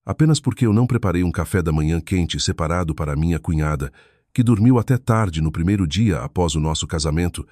Apenas porque eu não preparei um café da manhã quente separado para minha cunhada, que dormiu até tarde no primeiro dia após o nosso casamento,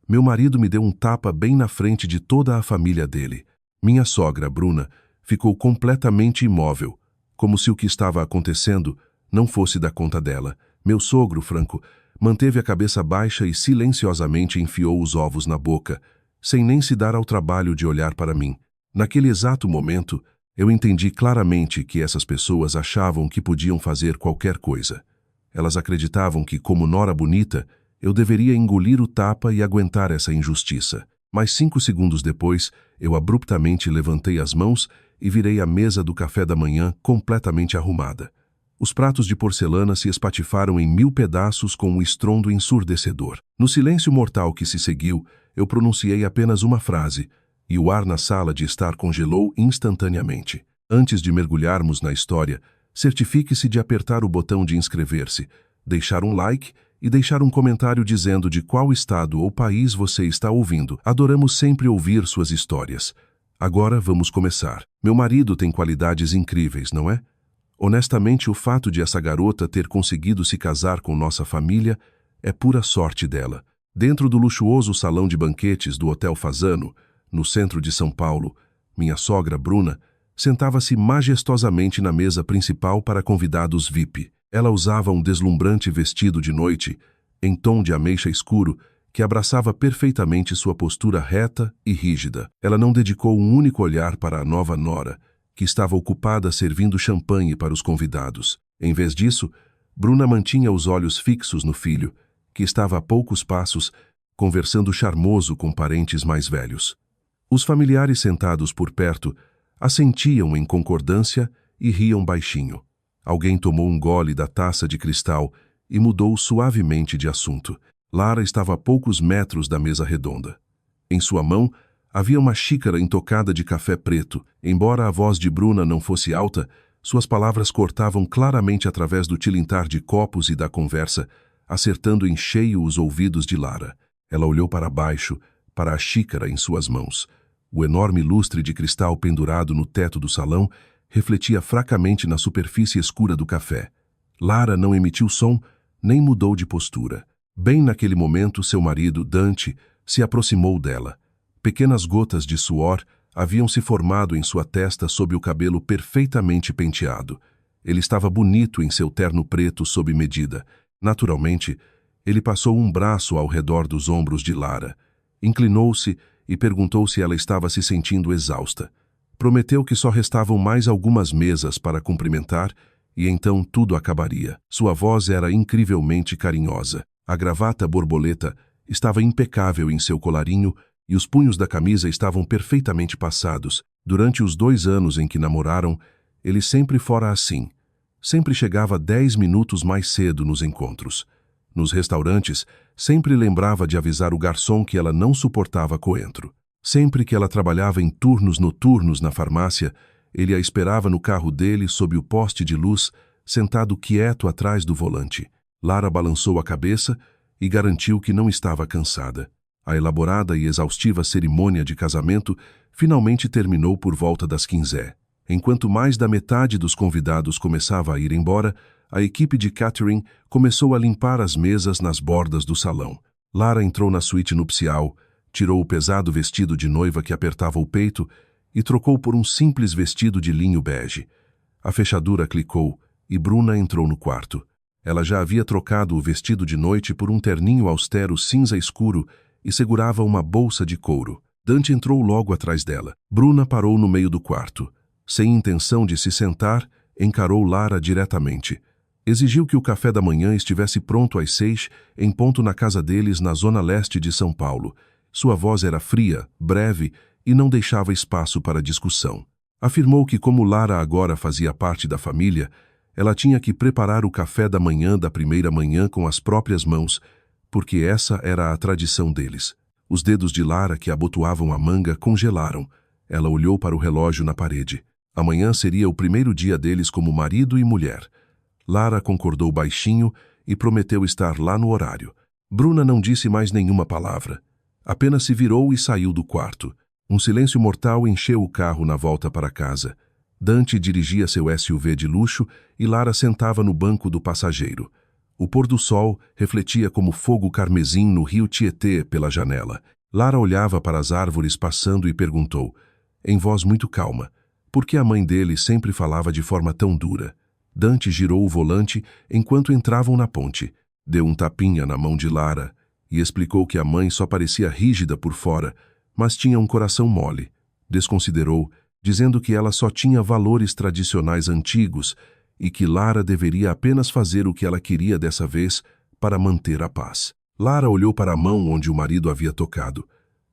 meu marido me deu um tapa bem na frente de toda a família dele. Minha sogra, Bruna, ficou completamente imóvel, como se o que estava acontecendo não fosse da conta dela. Meu sogro, Franco, manteve a cabeça baixa e silenciosamente enfiou os ovos na boca, sem nem se dar ao trabalho de olhar para mim. Naquele exato momento, eu entendi claramente que essas pessoas achavam que podiam fazer qualquer coisa. Elas acreditavam que, como nora bonita, eu deveria engolir o tapa e aguentar essa injustiça. Mas 5 segundos depois, eu abruptamente levantei as mãos e virei a mesa do café da manhã completamente arrumada. Os pratos de porcelana se espatifaram em 1000 pedaços com um estrondo ensurdecedor. No silêncio mortal que se seguiu, eu pronunciei apenas uma frase, e o ar na sala de estar congelou instantaneamente. Antes de mergulharmos na história, certifique-se de apertar o botão de inscrever-se, deixar um like e deixar um comentário dizendo de qual estado ou país você está ouvindo. Adoramos sempre ouvir suas histórias. Agora vamos começar. Meu marido tem qualidades incríveis, não é? Honestamente, o fato de essa garota ter conseguido se casar com nossa família é pura sorte dela. Dentro do luxuoso salão de banquetes do Hotel Fasano, no centro de São Paulo, minha sogra, Bruna, sentava-se majestosamente na mesa principal para convidados VIP. Ela usava um deslumbrante vestido de noite, em tom de ameixa escuro, que abraçava perfeitamente sua postura reta e rígida. Ela não dedicou um único olhar para a nova nora, que estava ocupada servindo champanhe para os convidados. Em vez disso, Bruna mantinha os olhos fixos no filho, que estava a poucos passos, conversando charmoso com parentes mais velhos. Os familiares sentados por perto assentiam em concordância e riam baixinho. Alguém tomou um gole da taça de cristal e mudou suavemente de assunto. Lara estava a poucos metros da mesa redonda. Em sua mão, havia uma xícara intocada de café preto. Embora a voz de Bruna não fosse alta, suas palavras cortavam claramente através do tilintar de copos e da conversa, acertando em cheio os ouvidos de Lara. Ela olhou para baixo, para a xícara em suas mãos. O enorme lustre de cristal pendurado no teto do salão refletia fracamente na superfície escura do café. Lara não emitiu som, nem mudou de postura. Bem naquele momento, seu marido, Dante, se aproximou dela. Pequenas gotas de suor haviam se formado em sua testa sob o cabelo perfeitamente penteado. Ele estava bonito em seu terno preto sob medida. Naturalmente, ele passou um braço ao redor dos ombros de Lara. Inclinou-se e perguntou se ela estava se sentindo exausta. Prometeu que só restavam mais algumas mesas para cumprimentar e então tudo acabaria. Sua voz era incrivelmente carinhosa. A gravata borboleta estava impecável em seu colarinho e os punhos da camisa estavam perfeitamente passados. Durante os 2 anos em que namoraram, ele sempre fora assim. Sempre chegava 10 minutos mais cedo nos encontros. Nos restaurantes, sempre lembrava de avisar o garçom que ela não suportava coentro. Sempre que ela trabalhava em turnos noturnos na farmácia, ele a esperava no carro dele sob o poste de luz, sentado quieto atrás do volante. Lara balançou a cabeça e garantiu que não estava cansada. A elaborada e exaustiva cerimônia de casamento finalmente terminou por volta das 15h. Enquanto mais da metade dos convidados começava a ir embora, a equipe de catering começou a limpar as mesas nas bordas do salão. Lara entrou na suíte nupcial, tirou o pesado vestido de noiva que apertava o peito e trocou por um simples vestido de linho bege. A fechadura clicou e Bruna entrou no quarto. Ela já havia trocado o vestido de noite por um terninho austero cinza escuro e segurava uma bolsa de couro. Dante entrou logo atrás dela. Bruna parou no meio do quarto. Sem intenção de se sentar, encarou Lara diretamente. Exigiu que o café da manhã estivesse pronto às 6h, em ponto na casa deles na zona leste de São Paulo. Sua voz era fria, breve e não deixava espaço para discussão. Afirmou que, como Lara agora fazia parte da família, ela tinha que preparar o café da manhã da primeira manhã com as próprias mãos, porque essa era a tradição deles. Os dedos de Lara que abotoavam a manga congelaram. Ela olhou para o relógio na parede. Amanhã seria o primeiro dia deles como marido e mulher. Lara concordou baixinho e prometeu estar lá no horário. Bruna não disse mais nenhuma palavra. Apenas se virou e saiu do quarto. Um silêncio mortal encheu o carro na volta para casa. Dante dirigia seu SUV de luxo e Lara sentava no banco do passageiro. O pôr do sol refletia como fogo carmesim no rio Tietê pela janela. Lara olhava para as árvores passando e perguntou, em voz muito calma, por que a mãe dele sempre falava de forma tão dura. Dante girou o volante enquanto entravam na ponte. Deu um tapinha na mão de Lara e explicou que a mãe só parecia rígida por fora, mas tinha um coração mole. Desconsiderou, dizendo que ela só tinha valores tradicionais antigos e que Lara deveria apenas fazer o que ela queria dessa vez para manter a paz. Lara olhou para a mão onde o marido havia tocado.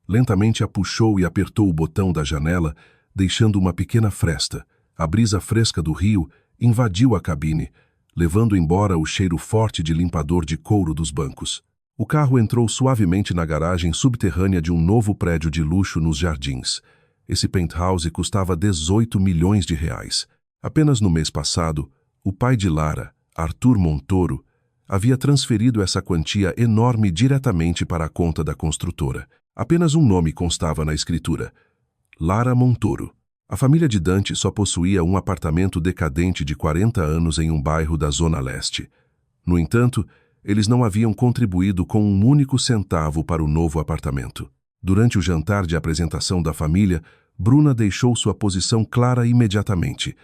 Lentamente a puxou e apertou o botão da janela, deixando uma pequena fresta. A brisa fresca do rio invadiu a cabine, levando embora o cheiro forte de limpador de couro dos bancos. O carro entrou suavemente na garagem subterrânea de um novo prédio de luxo nos Jardins. Esse penthouse custava 18 milhões de reais. Apenas no mês passado, o pai de Lara, Arthur Montoro, havia transferido essa quantia enorme diretamente para a conta da construtora. Apenas um nome constava na escritura: Lara Montoro. A família de Dante só possuía um apartamento decadente de 40 anos em um bairro da Zona Leste. No entanto, eles não haviam contribuído com um único centavo para o novo apartamento. Durante o jantar de apresentação da família, Bruna deixou sua posição clara imediatamente.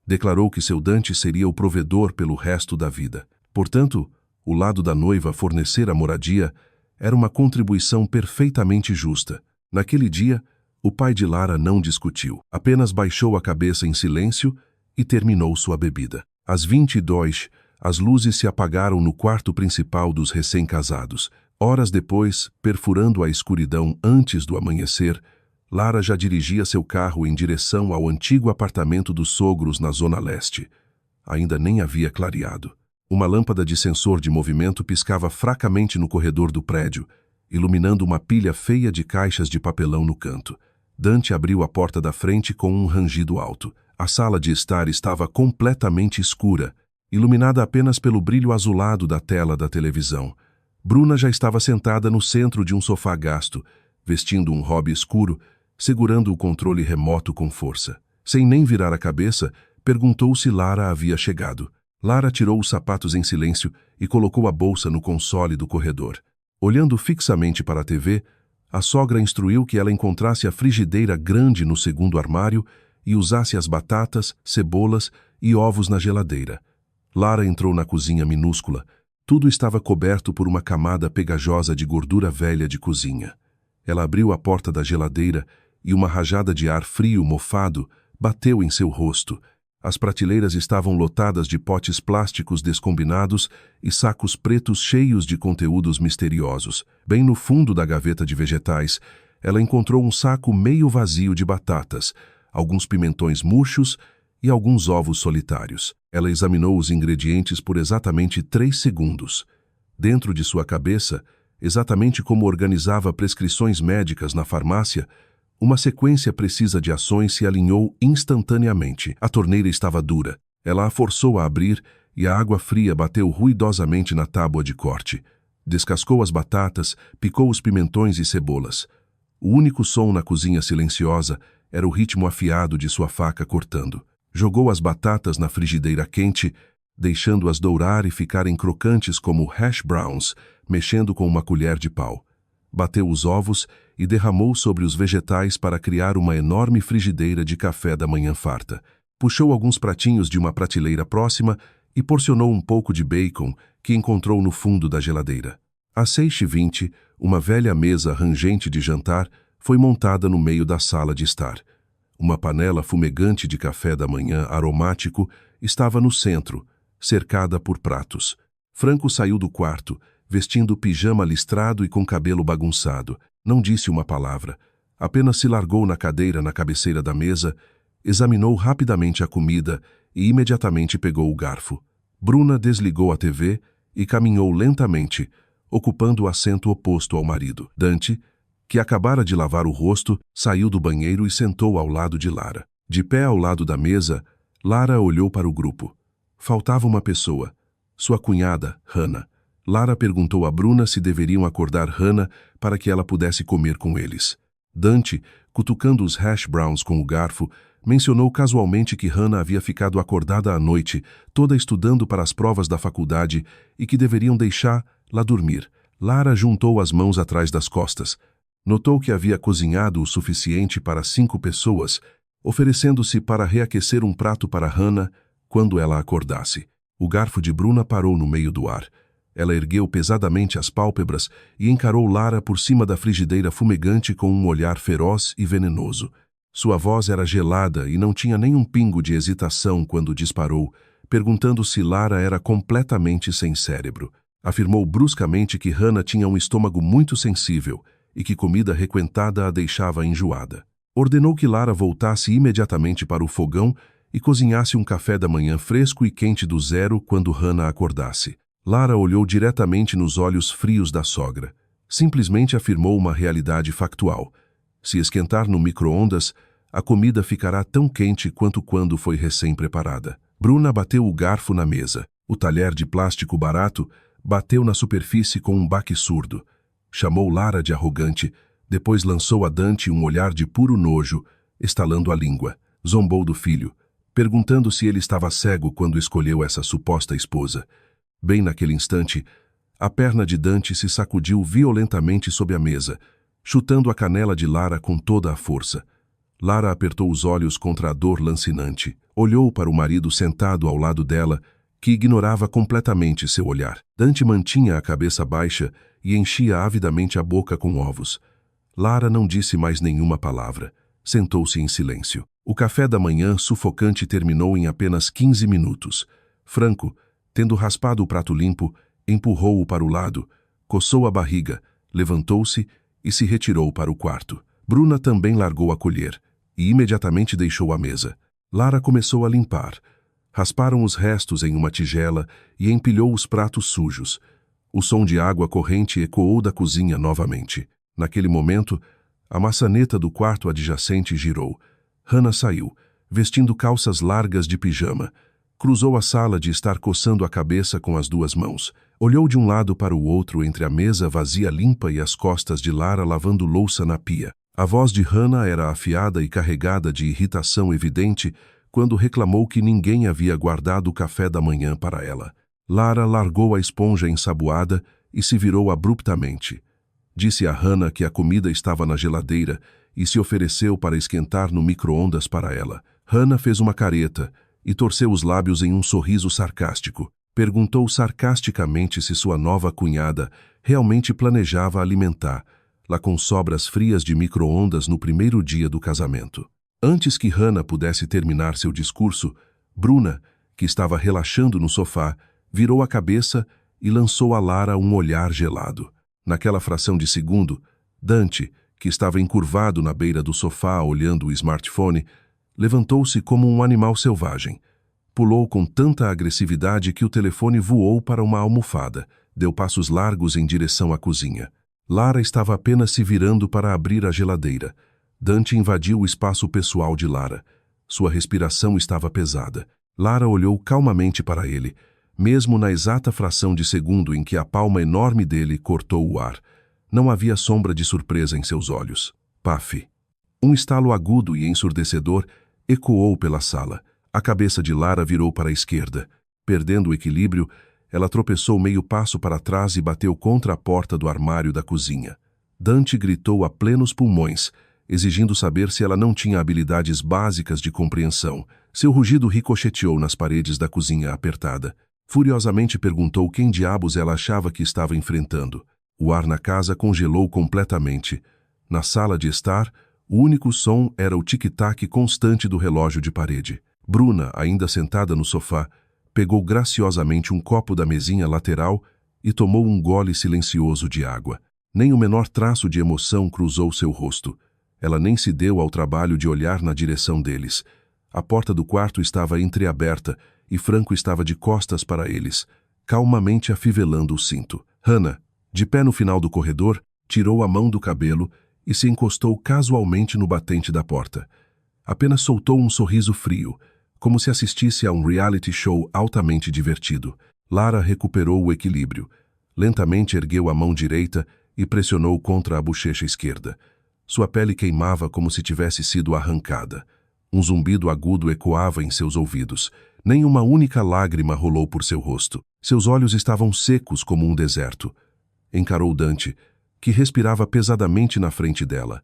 Declarou que seu Dante seria o provedor pelo resto da vida. Portanto, o lado da noiva fornecer a moradia era uma contribuição perfeitamente justa. Naquele dia, o pai de Lara não discutiu, apenas baixou a cabeça em silêncio e terminou sua bebida. Às 22, as luzes se apagaram no quarto principal dos recém-casados. Horas depois, perfurando a escuridão antes do amanhecer, Lara já dirigia seu carro em direção ao antigo apartamento dos sogros na Zona Leste. Ainda nem havia clareado. Uma lâmpada de sensor de movimento piscava fracamente no corredor do prédio, iluminando uma pilha feia de caixas de papelão no canto. Dante abriu a porta da frente com um rangido alto. A sala de estar estava completamente escura, iluminada apenas pelo brilho azulado da tela da televisão. Bruna já estava sentada no centro de um sofá gasto, vestindo um hobby escuro, segurando o controle remoto com força. Sem nem virar a cabeça, perguntou se Lara havia chegado. Lara tirou os sapatos em silêncio e colocou a bolsa no console do corredor. Olhando fixamente para a TV, a sogra instruiu que ela encontrasse a frigideira grande no segundo armário e usasse as batatas, cebolas e ovos na geladeira. Lara entrou na cozinha minúscula. Tudo estava coberto por uma camada pegajosa de gordura velha de cozinha. Ela abriu a porta da geladeira e uma rajada de ar frio mofado bateu em seu rosto. As prateleiras estavam lotadas de potes plásticos descombinados e sacos pretos cheios de conteúdos misteriosos. Bem no fundo da gaveta de vegetais, ela encontrou um saco meio vazio de batatas, alguns pimentões murchos e alguns ovos solitários. Ela examinou os ingredientes por exatamente 3 segundos. Dentro de sua cabeça, exatamente como organizava prescrições médicas na farmácia, uma sequência precisa de ações se alinhou instantaneamente. A torneira estava dura. Ela a forçou a abrir e a água fria bateu ruidosamente na tábua de corte. Descascou as batatas, picou os pimentões e cebolas. O único som na cozinha silenciosa era o ritmo afiado de sua faca cortando. Jogou as batatas na frigideira quente, deixando-as dourar e ficarem crocantes como hash browns, mexendo com uma colher de pau. Bateu os ovos e derramou sobre os vegetais para criar uma enorme frigideira de café da manhã farta. Puxou alguns pratinhos de uma prateleira próxima e porcionou um pouco de bacon que encontrou no fundo da geladeira. Às 6h20, uma velha mesa rangente de jantar foi montada no meio da sala de estar. Uma panela fumegante de café da manhã aromático estava no centro, cercada por pratos. Franco saiu do quarto, vestindo pijama listrado e com cabelo bagunçado. Não disse uma palavra. Apenas se largou na cadeira na cabeceira da mesa, examinou rapidamente a comida e imediatamente pegou o garfo. Bruna desligou a TV e caminhou lentamente, ocupando o assento oposto ao marido. Dante, que acabara de lavar o rosto, saiu do banheiro e sentou ao lado de Lara. De pé ao lado da mesa, Lara olhou para o grupo. Faltava uma pessoa. Sua cunhada, Hannah. Lara perguntou a Bruna se deveriam acordar Hannah para que ela pudesse comer com eles. Dante, cutucando os hash browns com o garfo, mencionou casualmente que Hannah havia ficado acordada à noite, toda estudando para as provas da faculdade e que deveriam deixá-la dormir. Lara juntou as mãos atrás das costas. Notou que havia cozinhado o suficiente para 5 pessoas, oferecendo-se para reaquecer um prato para Hannah quando ela acordasse. O garfo de Bruna parou no meio do ar. Ela ergueu pesadamente as pálpebras e encarou Lara por cima da frigideira fumegante com um olhar feroz e venenoso. Sua voz era gelada e não tinha nem um pingo de hesitação quando disparou, perguntando se Lara era completamente sem cérebro. Afirmou bruscamente que Hannah tinha um estômago muito sensível e que comida requentada a deixava enjoada. Ordenou que Lara voltasse imediatamente para o fogão e cozinhasse um café da manhã fresco e quente do zero quando Hannah acordasse. Lara olhou diretamente nos olhos frios da sogra. Simplesmente afirmou uma realidade factual. Se esquentar no micro-ondas, a comida ficará tão quente quanto quando foi recém-preparada. Bruna bateu o garfo na mesa. O talher de plástico barato bateu na superfície com um baque surdo. Chamou Lara de arrogante, depois lançou a Dante um olhar de puro nojo, estalando a língua. Zombou do filho, perguntando se ele estava cego quando escolheu essa suposta esposa. Bem naquele instante, a perna de Dante se sacudiu violentamente sob a mesa, chutando a canela de Lara com toda a força. Lara apertou os olhos contra a dor lancinante. Olhou para o marido sentado ao lado dela, que ignorava completamente seu olhar. Dante mantinha a cabeça baixa e enchia avidamente a boca com ovos. Lara não disse mais nenhuma palavra. Sentou-se em silêncio. O café da manhã sufocante terminou em apenas 15 minutos. Franco, tendo raspado o prato limpo, empurrou-o para o lado, coçou a barriga, levantou-se e se retirou para o quarto. Bruna também largou a colher e imediatamente deixou a mesa. Lara começou a limpar. Rasparam os restos em uma tigela e empilhou os pratos sujos. O som de água corrente ecoou da cozinha novamente. Naquele momento, a maçaneta do quarto adjacente girou. Hannah saiu, vestindo calças largas de pijama. Cruzou a sala de estar coçando a cabeça com as 2 mãos. Olhou de um lado para o outro entre a mesa vazia limpa e as costas de Lara lavando louça na pia. A voz de Hannah era afiada e carregada de irritação evidente quando reclamou que ninguém havia guardado o café da manhã para ela. Lara largou a esponja ensaboada e se virou abruptamente. Disse a Hannah que a comida estava na geladeira e se ofereceu para esquentar no micro-ondas para ela. Hannah fez uma careta e torceu os lábios em um sorriso sarcástico. Perguntou sarcasticamente se sua nova cunhada realmente planejava alimentá-la com sobras frias de micro-ondas no primeiro dia do casamento. Antes que Hannah pudesse terminar seu discurso, Bruna, que estava relaxando no sofá, virou a cabeça e lançou a Lara um olhar gelado. Naquela fração de segundo, Dante, que estava encurvado na beira do sofá olhando o smartphone, levantou-se como um animal selvagem. Pulou com tanta agressividade que o telefone voou para uma almofada. Deu passos largos em direção à cozinha. Lara estava apenas se virando para abrir a geladeira. Dante invadiu o espaço pessoal de Lara. Sua respiração estava pesada. Lara olhou calmamente para ele, mesmo na exata fração de segundo em que a palma enorme dele cortou o ar. Não havia sombra de surpresa em seus olhos. Paf! Um estalo agudo e ensurdecedor ecoou pela sala. A cabeça de Lara virou para a esquerda. Perdendo o equilíbrio, ela tropeçou meio passo para trás e bateu contra a porta do armário da cozinha. Dante gritou a plenos pulmões, exigindo saber se ela não tinha habilidades básicas de compreensão. Seu rugido ricocheteou nas paredes da cozinha apertada. Furiosamente perguntou quem diabos ela achava que estava enfrentando. O ar na casa congelou completamente. Na sala de estar, o único som era o tic-tac constante do relógio de parede. Bruna, ainda sentada no sofá, pegou graciosamente um copo da mesinha lateral e tomou um gole silencioso de água. Nem o menor traço de emoção cruzou seu rosto. Ela nem se deu ao trabalho de olhar na direção deles. A porta do quarto estava entreaberta e Franco estava de costas para eles, calmamente afivelando o cinto. Hannah, de pé no final do corredor, tirou a mão do cabelo e se encostou casualmente no batente da porta. Apenas soltou um sorriso frio, como se assistisse a um reality show altamente divertido. Lara recuperou o equilíbrio. Lentamente ergueu a mão direita e pressionou contra a bochecha esquerda. Sua pele queimava como se tivesse sido arrancada. Um zumbido agudo ecoava em seus ouvidos. Nem uma única lágrima rolou por seu rosto. Seus olhos estavam secos como um deserto. Encarou Dante, que respirava pesadamente na frente dela.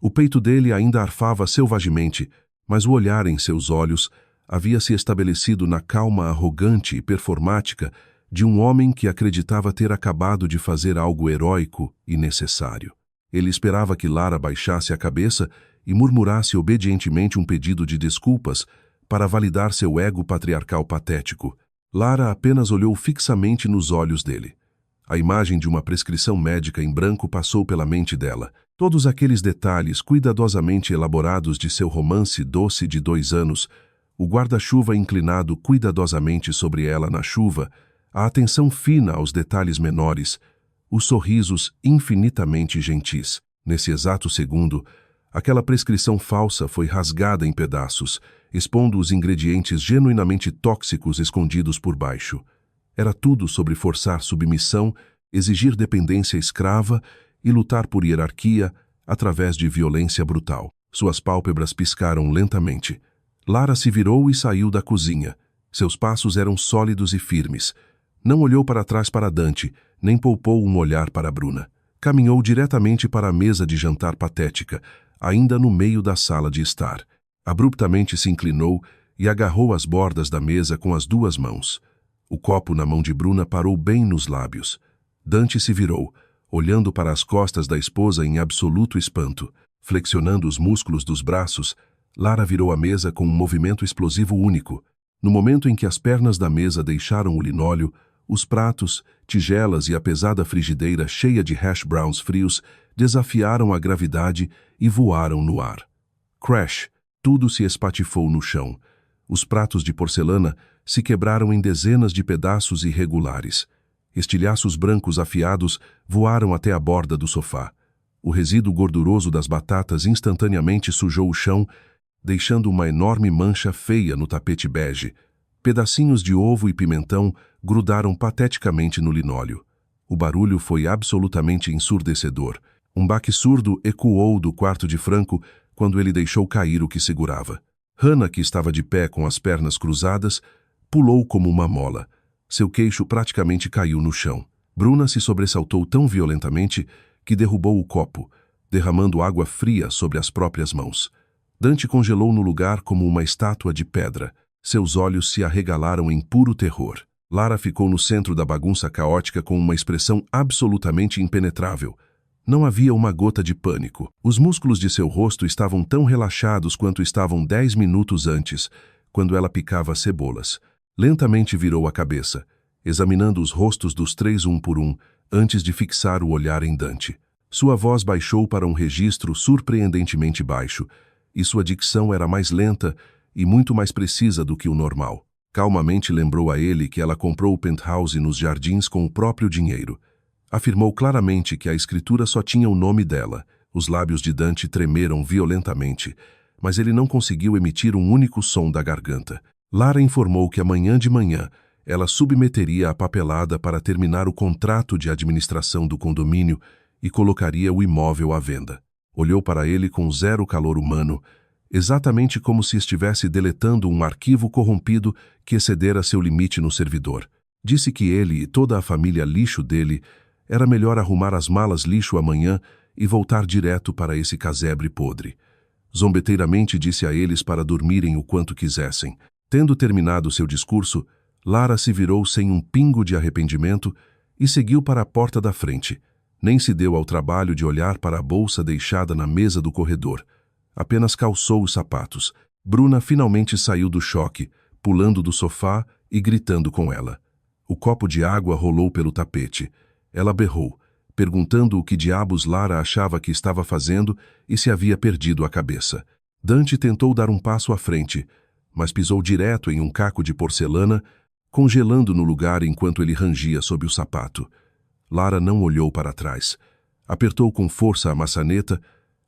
O peito dele ainda arfava selvagemente, mas o olhar em seus olhos havia se estabelecido na calma arrogante e performática de um homem que acreditava ter acabado de fazer algo heróico e necessário. Ele esperava que Lara baixasse a cabeça e murmurasse obedientemente um pedido de desculpas para validar seu ego patriarcal patético. Lara apenas olhou fixamente nos olhos dele. A imagem de uma prescrição médica em branco passou pela mente dela. Todos aqueles detalhes cuidadosamente elaborados de seu romance doce de 2 anos, o guarda-chuva inclinado cuidadosamente sobre ela na chuva, a atenção fina aos detalhes menores, os sorrisos infinitamente gentis. Nesse exato segundo, aquela prescrição falsa foi rasgada em pedaços, expondo os ingredientes genuinamente tóxicos escondidos por baixo. Era tudo sobre forçar submissão, exigir dependência escrava e lutar por hierarquia através de violência brutal. Suas pálpebras piscaram lentamente. Lara se virou e saiu da cozinha. Seus passos eram sólidos e firmes. Não olhou para trás para Dante, nem poupou um olhar para Bruna. Caminhou diretamente para a mesa de jantar patética, ainda no meio da sala de estar. Abruptamente se inclinou e agarrou as bordas da mesa com as 2 mãos. O copo na mão de Bruna parou bem nos lábios. Dante se virou, olhando para as costas da esposa em absoluto espanto. Flexionando os músculos dos braços, Lara virou a mesa com um movimento explosivo único. No momento em que as pernas da mesa deixaram o linóleo, os pratos, tigelas e a pesada frigideira cheia de hash browns frios desafiaram a gravidade e voaram no ar. Crash! Tudo se espatifou no chão. Os pratos de porcelana se quebraram em dezenas de pedaços irregulares. Estilhaços brancos afiados voaram até a borda do sofá. O resíduo gorduroso das batatas instantaneamente sujou o chão, deixando uma enorme mancha feia no tapete bege. Pedacinhos de ovo e pimentão grudaram pateticamente no linóleo. O barulho foi absolutamente ensurdecedor. Um baque surdo ecoou do quarto de Franco quando ele deixou cair o que segurava. Hannah, que estava de pé com as pernas cruzadas, pulou como uma mola. Seu queixo praticamente caiu no chão. Bruna se sobressaltou tão violentamente que derrubou o copo, derramando água fria sobre as próprias mãos. Dante congelou no lugar como uma estátua de pedra. Seus olhos se arregalaram em puro terror. Lara ficou no centro da bagunça caótica com uma expressão absolutamente impenetrável. Não havia uma gota de pânico. Os músculos de seu rosto estavam tão relaxados quanto estavam 10 minutos antes, quando ela picava cebolas. Lentamente virou a cabeça, examinando os rostos dos 3 um por um, antes de fixar o olhar em Dante. Sua voz baixou para um registro surpreendentemente baixo, e sua dicção era mais lenta e muito mais precisa do que o normal. Calmamente lembrou a ele que ela comprou o penthouse nos jardins com o próprio dinheiro. Afirmou claramente que a escritura só tinha o nome dela. Os lábios de Dante tremeram violentamente, mas ele não conseguiu emitir um único som da garganta. Lara informou que amanhã de manhã ela submeteria a papelada para terminar o contrato de administração do condomínio e colocaria o imóvel à venda. Olhou para ele com zero calor humano, exatamente como se estivesse deletando um arquivo corrompido que excedera seu limite no servidor. Disse que ele e toda a família lixo dele era melhor arrumar as malas lixo amanhã e voltar direto para esse casebre podre. Zombeteiramente disse a eles para dormirem o quanto quisessem. Tendo terminado seu discurso, Lara se virou sem um pingo de arrependimento e seguiu para a porta da frente. Nem se deu ao trabalho de olhar para a bolsa deixada na mesa do corredor. Apenas calçou os sapatos. Bruna finalmente saiu do choque, pulando do sofá e gritando com ela. O copo de água rolou pelo tapete. Ela berrou, perguntando o que diabos Lara achava que estava fazendo e se havia perdido a cabeça. Dante tentou dar um passo à frente, mas pisou direto em um caco de porcelana, congelando no lugar enquanto ele rangia sob o sapato. Lara não olhou para trás. Apertou com força a maçaneta,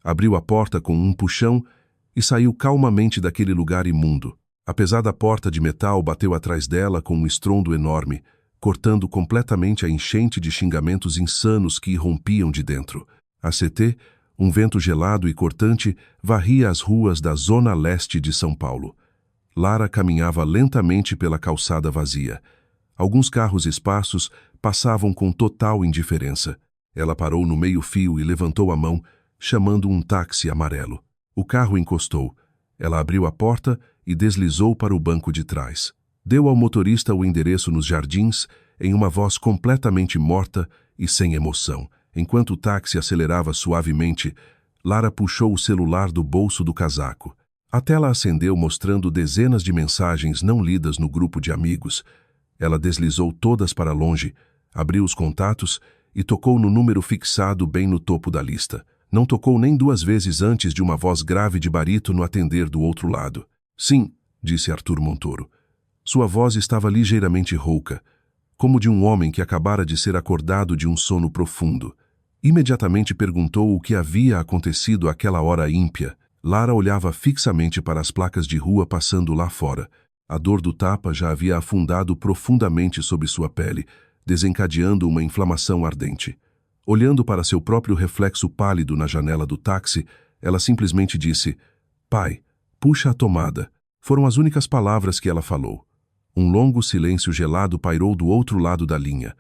abriu a porta com um puxão e saiu calmamente daquele lugar imundo. A pesada porta de metal bateu atrás dela com um estrondo enorme, cortando completamente a enchente de xingamentos insanos que irrompiam de dentro. A CT, Um vento gelado e cortante varria as ruas da zona leste de São Paulo. Lara caminhava lentamente pela calçada vazia. Alguns carros esparsos passavam com total indiferença. Ela parou no meio-fio e levantou a mão, chamando um táxi amarelo. O carro encostou. Ela abriu a porta e deslizou para o banco de trás. Deu ao motorista o endereço nos jardins, em uma voz completamente morta e sem emoção. Enquanto o táxi acelerava suavemente, Lara puxou o celular do bolso do casaco. A tela acendeu mostrando dezenas de mensagens não lidas no grupo de amigos. Ela deslizou todas para longe, abriu os contatos e tocou no número fixado bem no topo da lista. Não tocou nem 2 vezes antes de uma voz grave de barítono atender do outro lado. Sim, disse Arthur Montoro. Sua voz estava ligeiramente rouca, como de um homem que acabara de ser acordado de um sono profundo. Imediatamente perguntou o que havia acontecido àquela hora ímpia. Lara olhava fixamente para as placas de rua passando lá fora. A dor do tapa já havia afundado profundamente sob sua pele, desencadeando uma inflamação ardente. Olhando para seu próprio reflexo pálido na janela do táxi, ela simplesmente disse: "Pai, puxa a tomada." Foram as únicas palavras que ela falou. Um longo silêncio gelado pairou do outro lado da linha.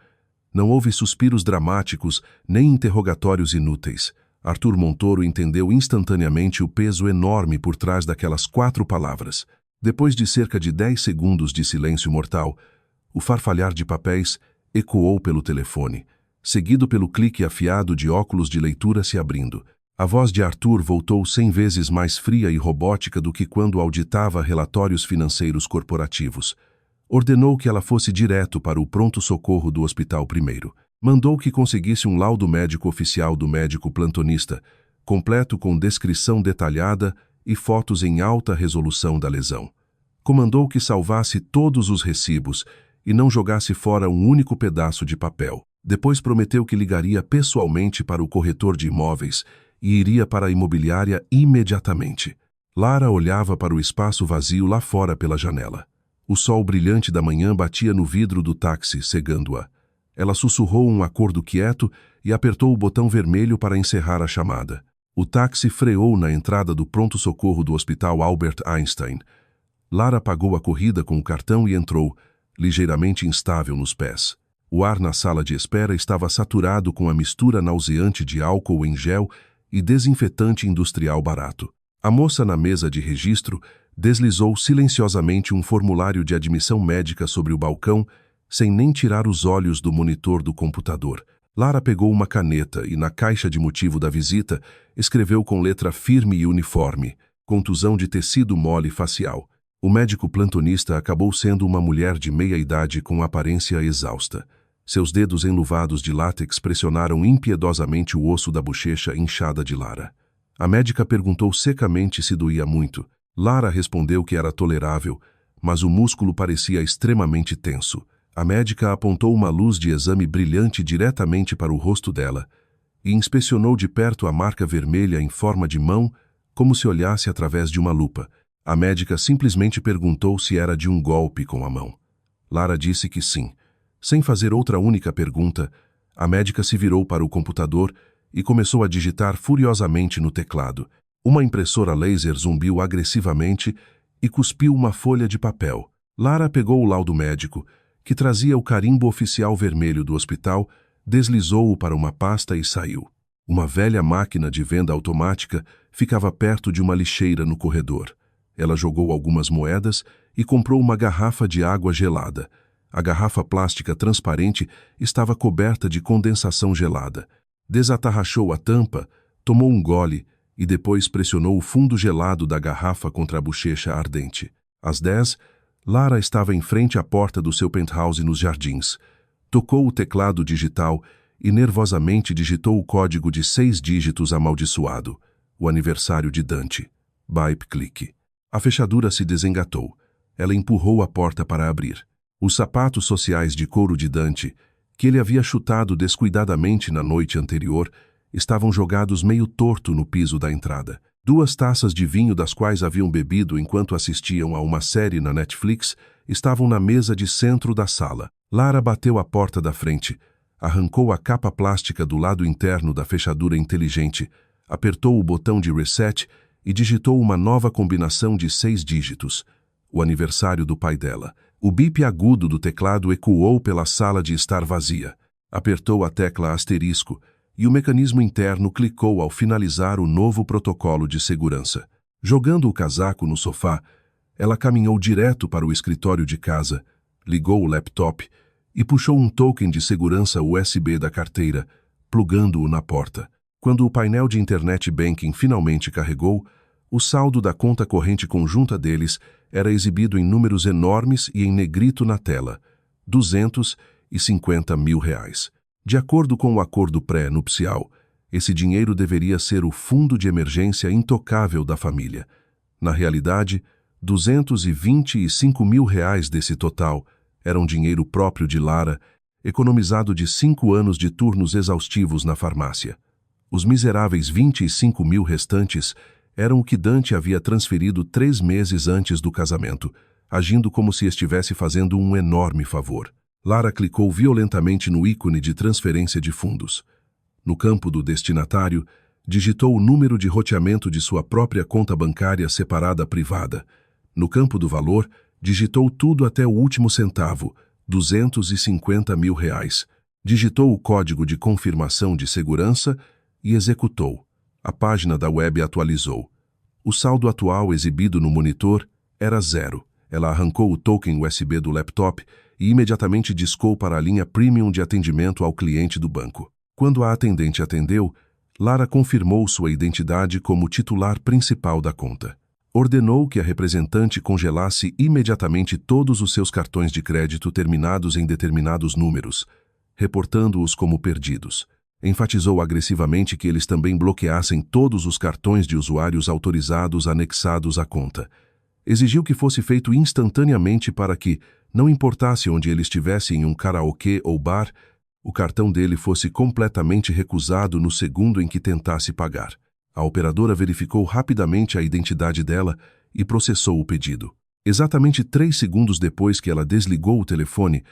Não houve suspiros dramáticos, nem interrogatórios inúteis. Arthur Montoro entendeu instantaneamente o peso enorme por trás daquelas 4 palavras. Depois de cerca de 10 segundos de silêncio mortal, o farfalhar de papéis ecoou pelo telefone, seguido pelo clique afiado de óculos de leitura se abrindo. A voz de Arthur voltou 100 vezes mais fria e robótica do que quando auditava relatórios financeiros corporativos. Ordenou que ela fosse direto para o pronto-socorro do hospital primeiro. Mandou que conseguisse um laudo médico oficial do médico plantonista, completo com descrição detalhada e fotos em alta resolução da lesão. Comandou que salvasse todos os recibos e não jogasse fora um único pedaço de papel. Depois prometeu que ligaria pessoalmente para o corretor de imóveis e iria para a imobiliária imediatamente. Lara olhava para o espaço vazio lá fora pela janela. O sol brilhante da manhã batia no vidro do táxi, cegando-a. Ela sussurrou um acordo quieto e apertou o botão vermelho para encerrar a chamada. O táxi freou na entrada do pronto-socorro do Hospital Albert Einstein. Lara pagou a corrida com o cartão e entrou, ligeiramente instável nos pés. O ar na sala de espera estava saturado com a mistura nauseante de álcool em gel e desinfetante industrial barato. A moça na mesa de registro deslizou silenciosamente um formulário de admissão médica sobre o balcão, sem nem tirar os olhos do monitor do computador. Lara pegou uma caneta e, na caixa de motivo da visita, escreveu com letra firme e uniforme: contusão de tecido mole facial. O médico plantonista acabou sendo uma mulher de meia-idade com aparência exausta. Seus dedos enluvados de látex pressionaram impiedosamente o osso da bochecha inchada de Lara. A médica perguntou secamente se doía muito. Lara respondeu que era tolerável, mas o músculo parecia extremamente tenso. A médica apontou uma luz de exame brilhante diretamente para o rosto dela e inspecionou de perto a marca vermelha em forma de mão, como se olhasse através de uma lupa. A médica simplesmente perguntou se era de um golpe com a mão. Lara disse que sim. Sem fazer outra única pergunta, a médica se virou para o computador e começou a digitar furiosamente no teclado. Uma impressora laser zumbiu agressivamente e cuspiu uma folha de papel. Lara pegou o laudo médico, que trazia o carimbo oficial vermelho do hospital, deslizou-o para uma pasta e saiu. Uma velha máquina de venda automática ficava perto de uma lixeira no corredor. Ela jogou algumas moedas e comprou uma garrafa de água gelada. A garrafa plástica transparente estava coberta de condensação gelada. Desatarrachou a tampa, tomou um gole e depois pressionou o fundo gelado da garrafa contra a bochecha ardente. Às 10, Lara estava em frente à porta do seu penthouse nos jardins. Tocou o teclado digital e nervosamente digitou o código de 6 dígitos amaldiçoado, o aniversário de Dante. Bip clique. A fechadura se desengatou. Ela empurrou a porta para abrir. Os sapatos sociais de couro de Dante, que ele havia chutado descuidadamente na noite anterior, estavam jogados meio torto no piso da entrada. 2 taças de vinho das quais haviam bebido enquanto assistiam a uma série na Netflix estavam na mesa de centro da sala. Lara bateu a porta da frente, arrancou a capa plástica do lado interno da fechadura inteligente, apertou o botão de reset e digitou uma nova combinação de 6 dígitos. O aniversário do pai dela. O bip agudo do teclado ecoou pela sala de estar vazia. Apertou a tecla asterisco e o mecanismo interno clicou ao finalizar o novo protocolo de segurança. Jogando o casaco no sofá, ela caminhou direto para o escritório de casa, ligou o laptop e puxou um token de segurança USB da carteira, plugando-o na porta. Quando o painel de Internet Banking finalmente carregou, o saldo da conta corrente conjunta deles era exibido em números enormes e em negrito na tela: R$250 mil. De acordo com o acordo pré-nupcial, esse dinheiro deveria ser o fundo de emergência intocável da família. Na realidade, R$225 mil desse total eram dinheiro próprio de Lara, economizado de 5 anos de turnos exaustivos na farmácia. Os miseráveis 25 mil restantes eram o que Dante havia transferido 3 meses antes do casamento, agindo como se estivesse fazendo um enorme favor. Lara clicou violentamente no ícone de transferência de fundos. No campo do destinatário, digitou o número de roteamento de sua própria conta bancária separada privada. No campo do valor, digitou tudo até o último centavo, R$250 mil. Digitou o código de confirmação de segurança e executou. A página da web atualizou. O saldo atual exibido no monitor era 0. Ela arrancou o token USB do laptop e imediatamente discou para a linha premium de atendimento ao cliente do banco. Quando a atendente atendeu, Lara confirmou sua identidade como titular principal da conta. Ordenou que a representante congelasse imediatamente todos os seus cartões de crédito terminados em determinados números, reportando-os como perdidos. Enfatizou agressivamente que eles também bloqueassem todos os cartões de usuários autorizados anexados à conta. Exigiu que fosse feito instantaneamente para que, não importasse onde ele estivesse, em um karaokê ou bar, o cartão dele fosse completamente recusado no segundo em que tentasse pagar. A operadora verificou rapidamente a identidade dela e processou o pedido. Exatamente 3 segundos depois que ela desligou o telefone,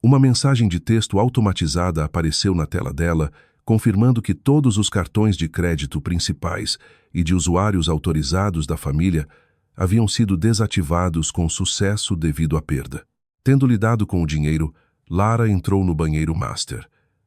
uma mensagem de texto automatizada apareceu na tela dela, confirmando que todos os cartões de crédito principais e de usuários autorizados da família haviam sido desativados com sucesso devido à perda. Tendo lidado com o dinheiro, Lara entrou no banheiro master.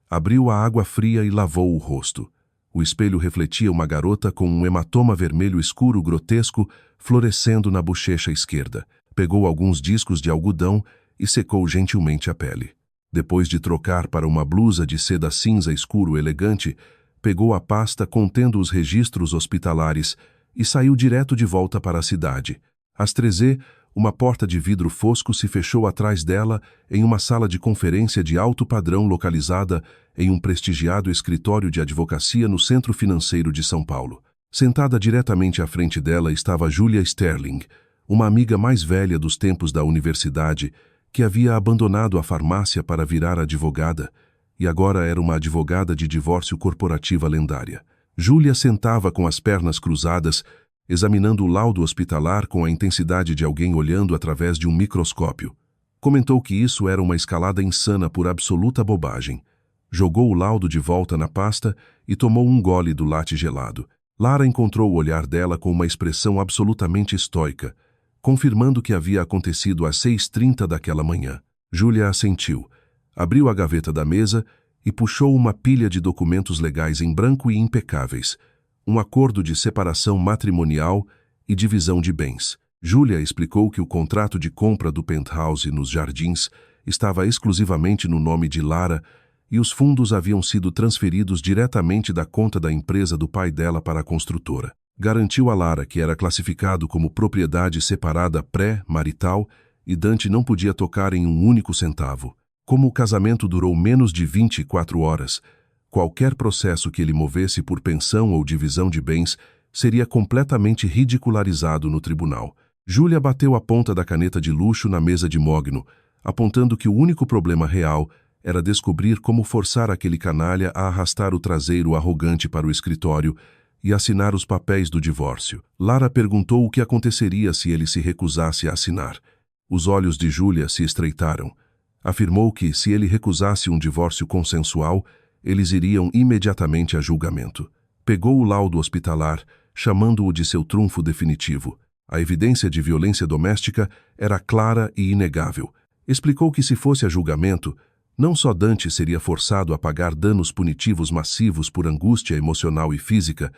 Abriu a água fria e lavou o rosto. O espelho refletia uma garota com um hematoma vermelho escuro grotesco florescendo na bochecha esquerda. Pegou alguns discos de algodão e secou gentilmente a pele. Depois de trocar para uma blusa de seda cinza escuro elegante, pegou a pasta contendo os registros hospitalares e saiu direto de volta para a cidade. Às 13h, uma porta de vidro fosco se fechou atrás dela em uma sala de conferência de alto padrão localizada em um prestigiado escritório de advocacia no centro financeiro de São Paulo. Sentada diretamente à frente dela estava Julia Sterling, uma amiga mais velha dos tempos da universidade, que havia abandonado a farmácia para virar advogada, e agora era uma advogada de divórcio corporativa lendária. Julia sentava com as pernas cruzadas, examinando o laudo hospitalar com a intensidade de alguém olhando através de um microscópio. Comentou que isso era uma escalada insana por absoluta bobagem. Jogou o laudo de volta na pasta e tomou um gole do latte gelado. Lara encontrou o olhar dela com uma expressão absolutamente estoica, confirmando o que havia acontecido às 6h30 daquela manhã. Julia assentiu, abriu a gaveta da mesa e puxou uma pilha de documentos legais em branco e impecáveis, um acordo de separação matrimonial e divisão de bens. Julia explicou que o contrato de compra do penthouse nos Jardins estava exclusivamente no nome de Lara e os fundos haviam sido transferidos diretamente da conta da empresa do pai dela para a construtora. Garantiu a Lara que era classificado como propriedade separada pré-marital e Dante não podia tocar em um único centavo. Como o casamento durou menos de 24 horas, qualquer processo que ele movesse por pensão ou divisão de bens seria completamente ridicularizado no tribunal. Julia bateu a ponta da caneta de luxo na mesa de mogno, apontando que o único problema real era descobrir como forçar aquele canalha a arrastar o traseiro arrogante para o escritório e assinar os papéis do divórcio. Lara perguntou o que aconteceria se ele se recusasse a assinar. Os olhos de Julia se estreitaram. Afirmou que, se ele recusasse um divórcio consensual, eles iriam imediatamente a julgamento. Pegou o laudo hospitalar, chamando-o de seu trunfo definitivo. A evidência de violência doméstica era clara e inegável. Explicou que se fosse a julgamento, não só Dante seria forçado a pagar danos punitivos massivos por angústia emocional e física,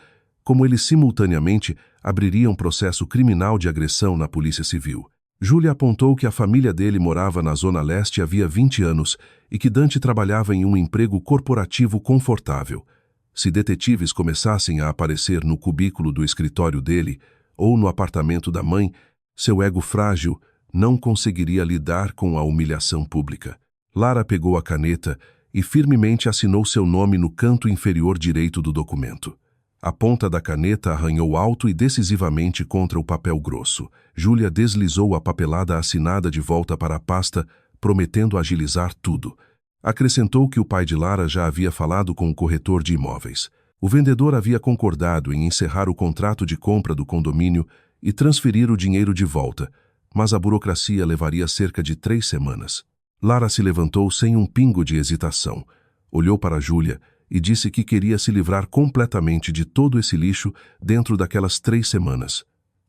como ele simultaneamente abriria um processo criminal de agressão na Polícia Civil. Júlia apontou que a família dele morava na Zona Leste havia 20 anos e que Dante trabalhava em um emprego corporativo confortável. Se detetives começassem a aparecer no cubículo do escritório dele ou no apartamento da mãe, seu ego frágil não conseguiria lidar com a humilhação pública. Lara pegou a caneta e firmemente assinou seu nome no canto inferior direito do documento. A ponta da caneta arranhou alto e decisivamente contra o papel grosso. Júlia deslizou a papelada assinada de volta para a pasta, prometendo agilizar tudo. Acrescentou que o pai de Lara já havia falado com o corretor de imóveis. O vendedor havia concordado em encerrar o contrato de compra do condomínio e transferir o dinheiro de volta, mas a burocracia levaria cerca de 3 semanas. Lara se levantou sem um pingo de hesitação, olhou para Júlia e disse que queria se livrar completamente de todo esse lixo dentro daquelas 3 semanas.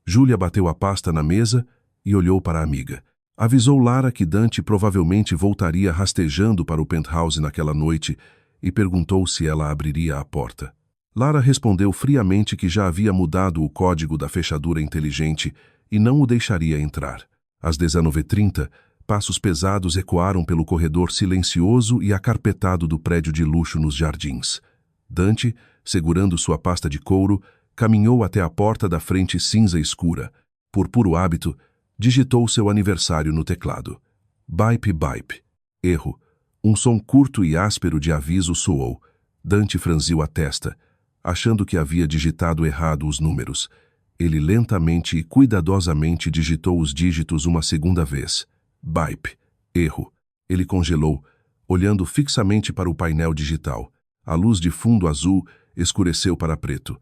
Júlia bateu a pasta na mesa e olhou para a amiga. Avisou Lara que Dante provavelmente voltaria rastejando para o penthouse naquela noite e perguntou se ela abriria a porta. Lara respondeu friamente que já havia mudado o código da fechadura inteligente e não o deixaria entrar. Às 19h30, passos pesados ecoaram pelo corredor silencioso e acarpetado do prédio de luxo nos jardins. Dante, segurando sua pasta de couro, caminhou até a porta da frente cinza escura. Por puro hábito, digitou seu aniversário no teclado. Bip, bip. Erro. Um som curto e áspero de aviso soou. Dante franziu a testa, achando que havia digitado errado os números. Ele lentamente e cuidadosamente digitou os dígitos uma segunda vez. Bip. Erro. Ele congelou, olhando fixamente para o painel digital. A luz de fundo azul escureceu para preto.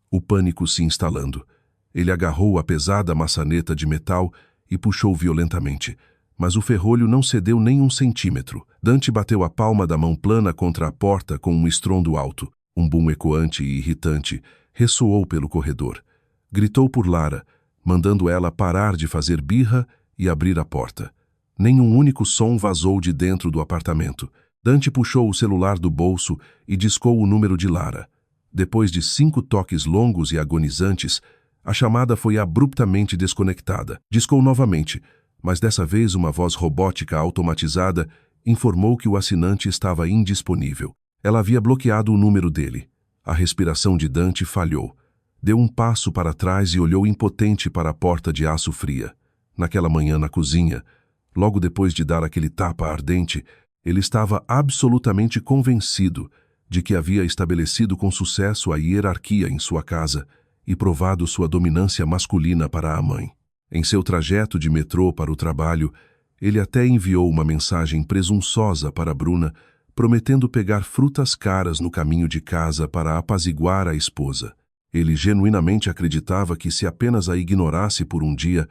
O pânico se instalando. Ele agarrou a pesada maçaneta de metal e puxou violentamente, mas o ferrolho não cedeu nem 1 centímetro. Dante bateu a palma da mão plana contra a porta com um estrondo alto. Um boom ecoante e irritante ressoou pelo corredor. Gritou por Lara, mandando ela parar de fazer birra e abrir a porta. Nenhum único som vazou de dentro do apartamento. Dante puxou o celular do bolso e discou o número de Lara. Depois de 5 toques longos e agonizantes, a chamada foi abruptamente desconectada. Discou novamente, mas dessa vez uma voz robótica automatizada informou que o assinante estava indisponível. Ela havia bloqueado o número dele. A respiração de Dante falhou. Deu um passo para trás e olhou impotente para a porta de aço fria. Naquela manhã na cozinha, logo depois de dar aquele tapa ardente, ele estava absolutamente convencido de que havia estabelecido com sucesso a hierarquia em sua casa e provado sua dominância masculina para a mãe. Em seu trajeto de metrô para o trabalho, ele até enviou uma mensagem presunçosa para Bruna, prometendo pegar frutas caras no caminho de casa para apaziguar a esposa. Ele genuinamente acreditava que se apenas a ignorasse por um dia,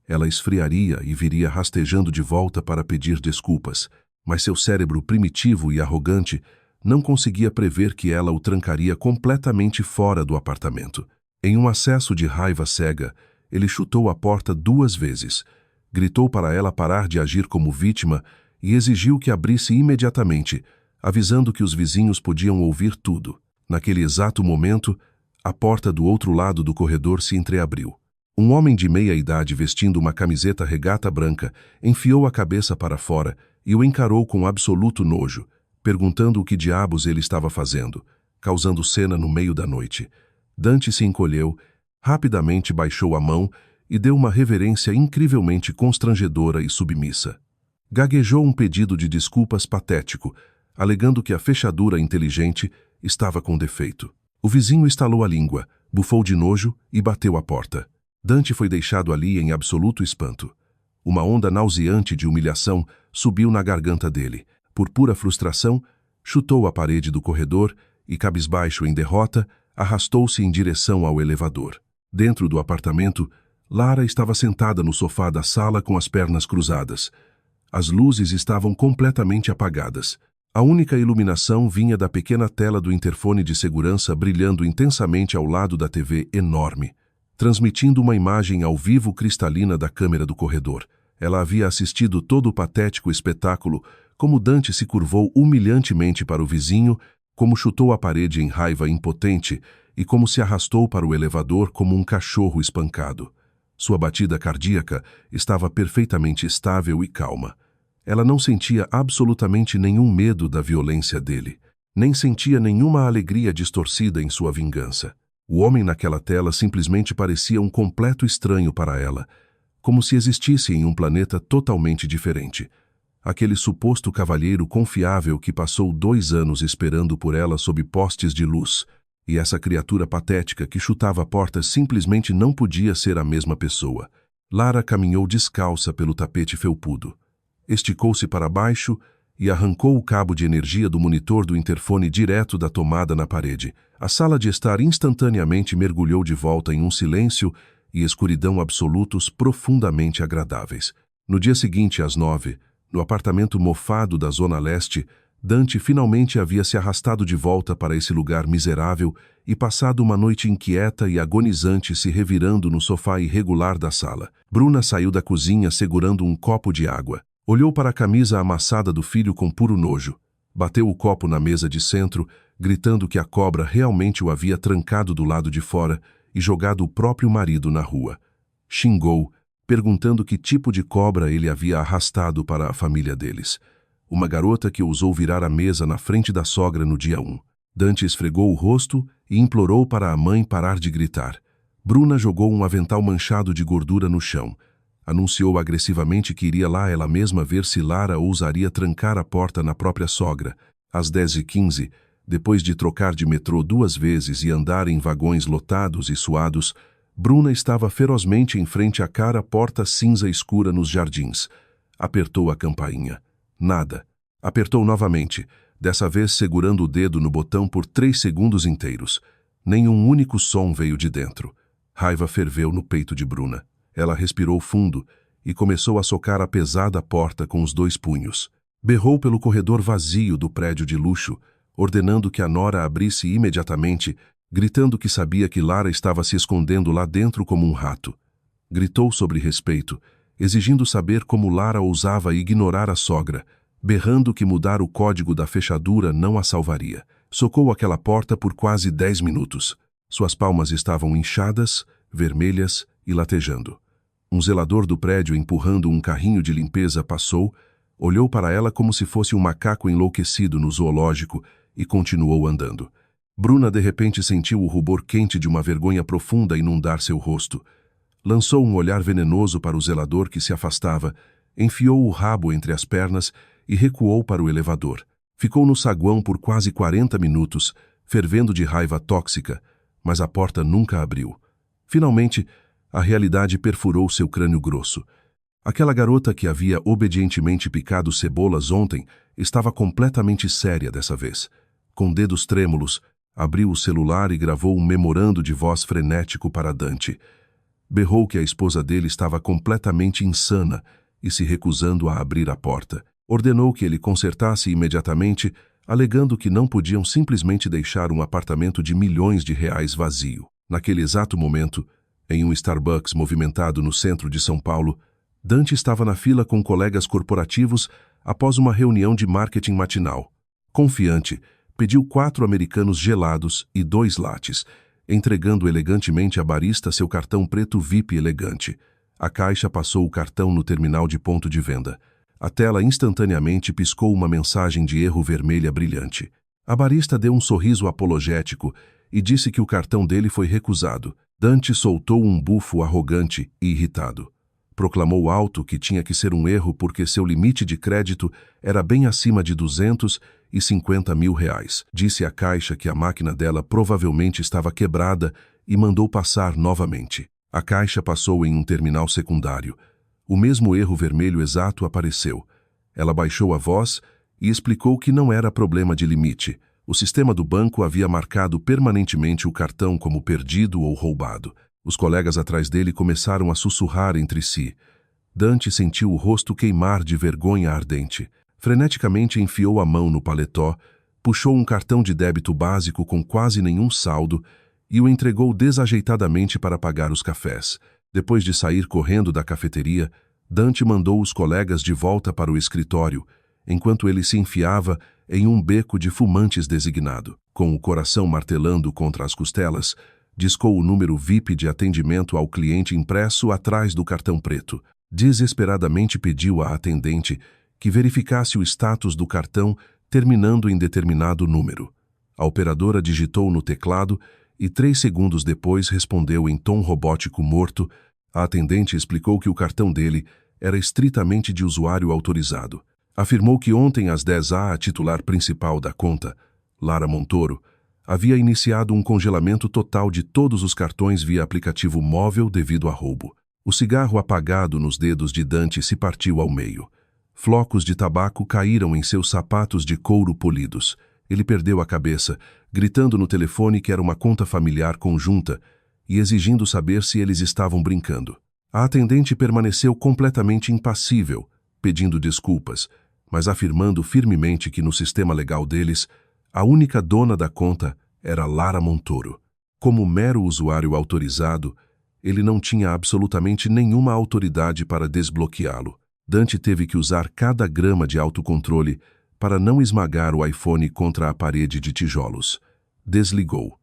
ela esfriaria e viria rastejando de volta para pedir desculpas, mas seu cérebro primitivo e arrogante não conseguia prever que ela o trancaria completamente fora do apartamento. Em um acesso de raiva cega, ele chutou a porta 2 vezes, gritou para ela parar de agir como vítima e exigiu que abrisse imediatamente, avisando que os vizinhos podiam ouvir tudo. Naquele exato momento, a porta do outro lado do corredor se entreabriu. Um homem de meia-idade vestindo uma camiseta regata branca enfiou a cabeça para fora e o encarou com absoluto nojo, perguntando o que diabos ele estava fazendo, causando cena no meio da noite. Dante se encolheu, rapidamente baixou a mão e deu uma reverência incrivelmente constrangedora e submissa. Gaguejou um pedido de desculpas patético, alegando que a fechadura inteligente estava com defeito. O vizinho estalou a língua, bufou de nojo e bateu a porta. Dante foi deixado ali em absoluto espanto. Uma onda nauseante de humilhação subiu na garganta dele. Por pura frustração, chutou a parede do corredor e, cabisbaixo em derrota, arrastou-se em direção ao elevador. Dentro do apartamento, Lara estava sentada no sofá da sala com as pernas cruzadas. As luzes estavam completamente apagadas. A única iluminação vinha da pequena tela do interfone de segurança brilhando intensamente ao lado da TV enorme, transmitindo uma imagem ao vivo cristalina da câmera do corredor. Ela havia assistido todo o patético espetáculo, como Dante se curvou humilhantemente para o vizinho, como chutou a parede em raiva impotente e como se arrastou para o elevador como um cachorro espancado. Sua batida cardíaca estava perfeitamente estável e calma. Ela não sentia absolutamente nenhum medo da violência dele, nem sentia nenhuma alegria distorcida em sua vingança. O homem naquela tela simplesmente parecia um completo estranho para ela, como se existisse em um planeta totalmente diferente. Aquele suposto cavalheiro confiável que passou 2 anos esperando por ela sob postes de luz, e essa criatura patética que chutava portas simplesmente não podia ser a mesma pessoa. Lara caminhou descalça pelo tapete felpudo. Esticou-se para baixo e arrancou o cabo de energia do monitor do interfone direto da tomada na parede. A sala de estar instantaneamente mergulhou de volta em um silêncio e escuridão absolutos profundamente agradáveis. No dia seguinte, às 9, no apartamento mofado da Zona Leste, Dante finalmente havia se arrastado de volta para esse lugar miserável e passado uma noite inquieta e agonizante se revirando no sofá irregular da sala. Bruna saiu da cozinha segurando um copo de água. Olhou para a camisa amassada do filho com puro nojo. Bateu o copo na mesa de centro, gritando que a cobra realmente o havia trancado do lado de fora e jogado o próprio marido na rua. Xingou, perguntando que tipo de cobra ele havia arrastado para a família deles. Uma garota que ousou virar a mesa na frente da sogra no dia 1. Dante esfregou o rosto e implorou para a mãe parar de gritar. Bruna jogou um avental manchado de gordura no chão. Anunciou agressivamente que iria lá ela mesma ver se Lara ousaria trancar a porta na própria sogra. Às 10h15, depois de trocar de metrô 2 vezes e andar em vagões lotados e suados, Bruna estava ferozmente em frente à cara porta cinza escura nos jardins. Apertou a campainha. Nada. Apertou novamente, dessa vez segurando o dedo no botão por 3 segundos inteiros. Nenhum único som veio de dentro. Raiva ferveu no peito de Bruna. Ela respirou fundo e começou a socar a pesada porta com os 2 punhos. Berrou pelo corredor vazio do prédio de luxo, ordenando que a nora abrisse imediatamente, gritando que sabia que Lara estava se escondendo lá dentro como um rato. Gritou sobre respeito, exigindo saber como Lara ousava ignorar a sogra, berrando que mudar o código da fechadura não a salvaria. Socou aquela porta por quase 10 minutos. Suas palmas estavam inchadas, vermelhas e latejando. Um zelador do prédio empurrando um carrinho de limpeza passou, olhou para ela como se fosse um macaco enlouquecido no zoológico e continuou andando. Bruna de repente sentiu o rubor quente de uma vergonha profunda inundar seu rosto. Lançou um olhar venenoso para o zelador que se afastava, enfiou o rabo entre as pernas e recuou para o elevador. Ficou no saguão por quase 40 minutos, fervendo de raiva tóxica, mas a porta nunca abriu. Finalmente, a realidade perfurou seu crânio grosso. Aquela garota que havia obedientemente picado cebolas ontem estava completamente séria dessa vez. Com dedos trêmulos, abriu o celular e gravou um memorando de voz frenético para Dante. Berrou que a esposa dele estava completamente insana e se recusando a abrir a porta. Ordenou que ele consertasse imediatamente, alegando que não podiam simplesmente deixar um apartamento de milhões de reais vazio. Naquele exato momento, em um Starbucks movimentado no centro de São Paulo, Dante estava na fila com colegas corporativos após uma reunião de marketing matinal. Confiante, pediu 4 americanos gelados e 2 lattes, entregando elegantemente à barista seu cartão preto VIP elegante. A caixa passou o cartão no terminal de ponto de venda. A tela instantaneamente piscou uma mensagem de erro vermelha brilhante. A barista deu um sorriso apologético e disse que o cartão dele foi recusado. Dante soltou um bufo arrogante e irritado. Proclamou alto que tinha que ser um erro porque seu limite de crédito era bem acima de R$250 mil. Disse à caixa que a máquina dela provavelmente estava quebrada e mandou passar novamente. A caixa passou em um terminal secundário. O mesmo erro vermelho exato apareceu. Ela baixou a voz e explicou que não era problema de limite. O sistema do banco havia marcado permanentemente o cartão como perdido ou roubado. Os colegas atrás dele começaram a sussurrar entre si. Dante sentiu o rosto queimar de vergonha ardente. Freneticamente enfiou a mão no paletó, puxou um cartão de débito básico com quase nenhum saldo e o entregou desajeitadamente para pagar os cafés. Depois de sair correndo da cafeteria, Dante mandou os colegas de volta para o escritório, enquanto ele se enfiava em um beco de fumantes designado. Com o coração martelando contra as costelas, discou o número VIP de atendimento ao cliente impresso atrás do cartão preto. Desesperadamente pediu à atendente que verificasse o status do cartão terminando em determinado número. A operadora digitou no teclado e 3 segundos depois respondeu em tom robótico morto. A atendente explicou que o cartão dele era estritamente de usuário autorizado. Afirmou que ontem às 10 a titular principal da conta, Lara Montoro, havia iniciado um congelamento total de todos os cartões via aplicativo móvel devido a roubo. O cigarro apagado nos dedos de Dante se partiu ao meio. Flocos de tabaco caíram em seus sapatos de couro polidos. Ele perdeu a cabeça, gritando no telefone que era uma conta familiar conjunta e exigindo saber se eles estavam brincando. A atendente permaneceu completamente impassível, pedindo desculpas, mas afirmando firmemente que no sistema legal deles, a única dona da conta era Lara Montoro. Como mero usuário autorizado, ele não tinha absolutamente nenhuma autoridade para desbloqueá-lo. Dante teve que usar cada grama de autocontrole para não esmagar o iPhone contra a parede de tijolos. Desligou.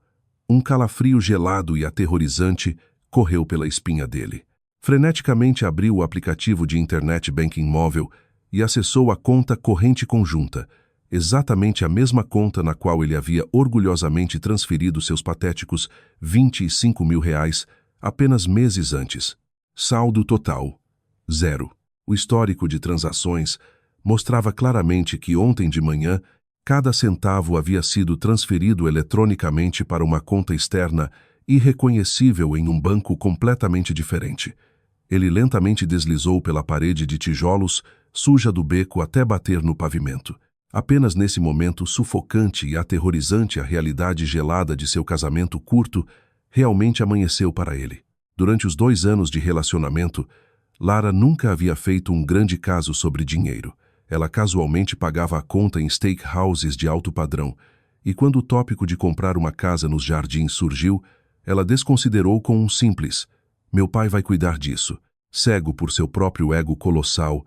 Um calafrio gelado e aterrorizante correu pela espinha dele. Freneticamente abriu o aplicativo de internet banking móvel e acessou a conta corrente conjunta, exatamente a mesma conta na qual ele havia orgulhosamente transferido seus patéticos R$25 mil apenas meses antes. Saldo total: 0. O histórico de transações mostrava claramente que ontem de manhã cada centavo havia sido transferido eletronicamente para uma conta externa irreconhecível em um banco completamente diferente. Ele lentamente deslizou pela parede de tijolos, suja do beco até bater no pavimento. Apenas nesse momento sufocante e aterrorizante a realidade gelada de seu casamento curto realmente amanheceu para ele. Durante os 2 anos de relacionamento, Lara nunca havia feito um grande caso sobre dinheiro. Ela casualmente pagava a conta em steakhouses de alto padrão, e quando o tópico de comprar uma casa nos Jardins surgiu, ela desconsiderou com um simples: "Meu pai vai cuidar disso." Cego por seu próprio ego colossal,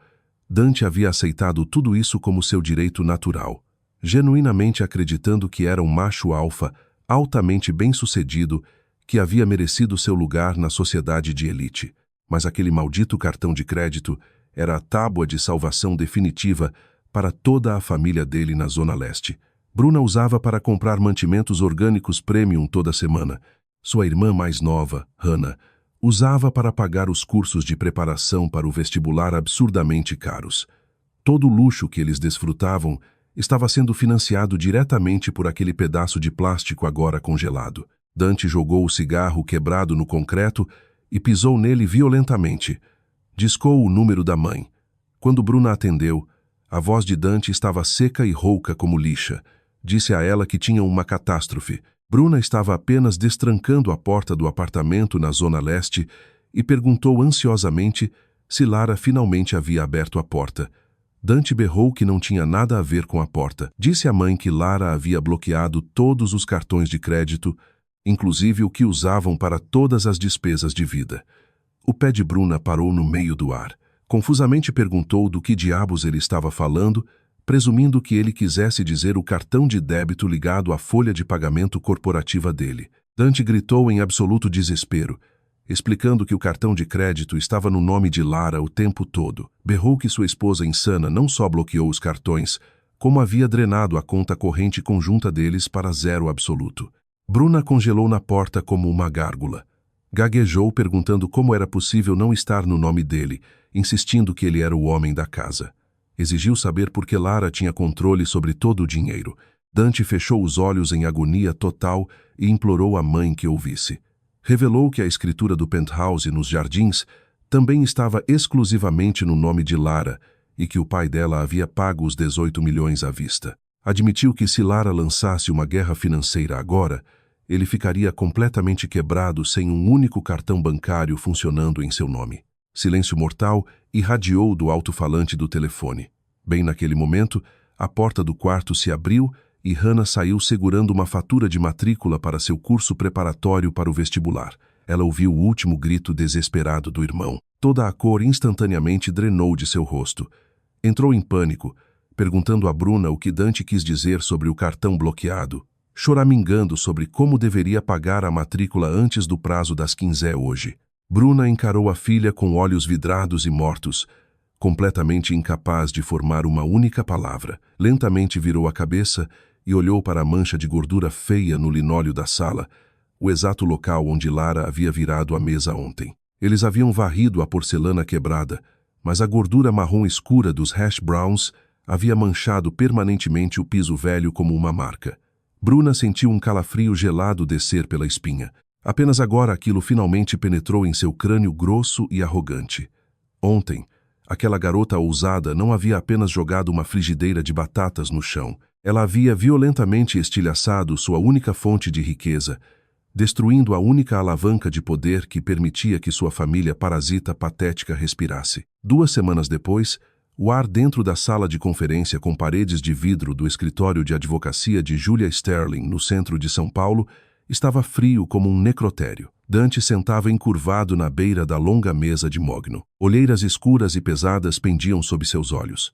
Dante havia aceitado tudo isso como seu direito natural, genuinamente acreditando que era um macho alfa, altamente bem-sucedido, que havia merecido seu lugar na sociedade de elite. Mas aquele maldito cartão de crédito era a tábua de salvação definitiva para toda a família dele na Zona Leste. Bruna usava para comprar mantimentos orgânicos premium toda semana. Sua irmã mais nova, Hannah, usava para pagar os cursos de preparação para o vestibular absurdamente caros. Todo o luxo que eles desfrutavam estava sendo financiado diretamente por aquele pedaço de plástico agora congelado. Dante jogou o cigarro quebrado no concreto e pisou nele violentamente. Discou o número da mãe. Quando Bruna atendeu, a voz de Dante estava seca e rouca como lixa. Disse a ela que tinha uma catástrofe. Bruna estava apenas destrancando a porta do apartamento na Zona Leste e perguntou ansiosamente se Lara finalmente havia aberto a porta. Dante berrou que não tinha nada a ver com a porta. Disse à mãe que Lara havia bloqueado todos os cartões de crédito, inclusive o que usavam para todas as despesas de vida. O pé de Bruna parou no meio do ar. Confusamente perguntou do que diabos ele estava falando, presumindo que ele quisesse dizer o cartão de débito ligado à folha de pagamento corporativa dele. Dante gritou em absoluto desespero, explicando que o cartão de crédito estava no nome de Lara o tempo todo. Berrou que sua esposa insana não só bloqueou os cartões, como havia drenado a conta corrente conjunta deles para 0 absoluto. Bruna congelou na porta como uma gárgula. Gaguejou perguntando como era possível não estar no nome dele, insistindo que ele era o homem da casa. Exigiu saber por que Lara tinha controle sobre todo o dinheiro. Dante fechou os olhos em agonia total e implorou à mãe que ouvisse. Revelou que a escritura do penthouse nos Jardins também estava exclusivamente no nome de Lara e que o pai dela havia pago os 18 milhões à vista. Admitiu que se Lara lançasse uma guerra financeira agora, ele ficaria completamente quebrado sem um único cartão bancário funcionando em seu nome. Silêncio mortal irradiou do alto-falante do telefone. Bem naquele momento, a porta do quarto se abriu e Hannah saiu segurando uma fatura de matrícula para seu curso preparatório para o vestibular. Ela ouviu o último grito desesperado do irmão. Toda a cor instantaneamente drenou de seu rosto. Entrou em pânico, perguntando a Bruna o que Dante quis dizer sobre o cartão bloqueado, choramingando sobre como deveria pagar a matrícula antes do prazo das 15 hoje. Bruna encarou a filha com olhos vidrados e mortos, completamente incapaz de formar uma única palavra. Lentamente virou a cabeça e olhou para a mancha de gordura feia no linóleo da sala, o exato local onde Lara havia virado a mesa ontem. Eles haviam varrido a porcelana quebrada, mas a gordura marrom escura dos hash browns havia manchado permanentemente o piso velho como uma marca. Bruna sentiu um calafrio gelado descer pela espinha. Apenas agora aquilo finalmente penetrou em seu crânio grosso e arrogante. Ontem, aquela garota ousada não havia apenas jogado uma frigideira de batatas no chão. Ela havia violentamente estilhaçado sua única fonte de riqueza, destruindo a única alavanca de poder que permitia que sua família parasita patética respirasse. 2 semanas depois, o ar dentro da sala de conferência com paredes de vidro do escritório de advocacia de Julia Sterling, no centro de São Paulo, estava frio como um necrotério. Dante sentava encurvado na beira da longa mesa de mogno. Olheiras escuras e pesadas pendiam sob seus olhos.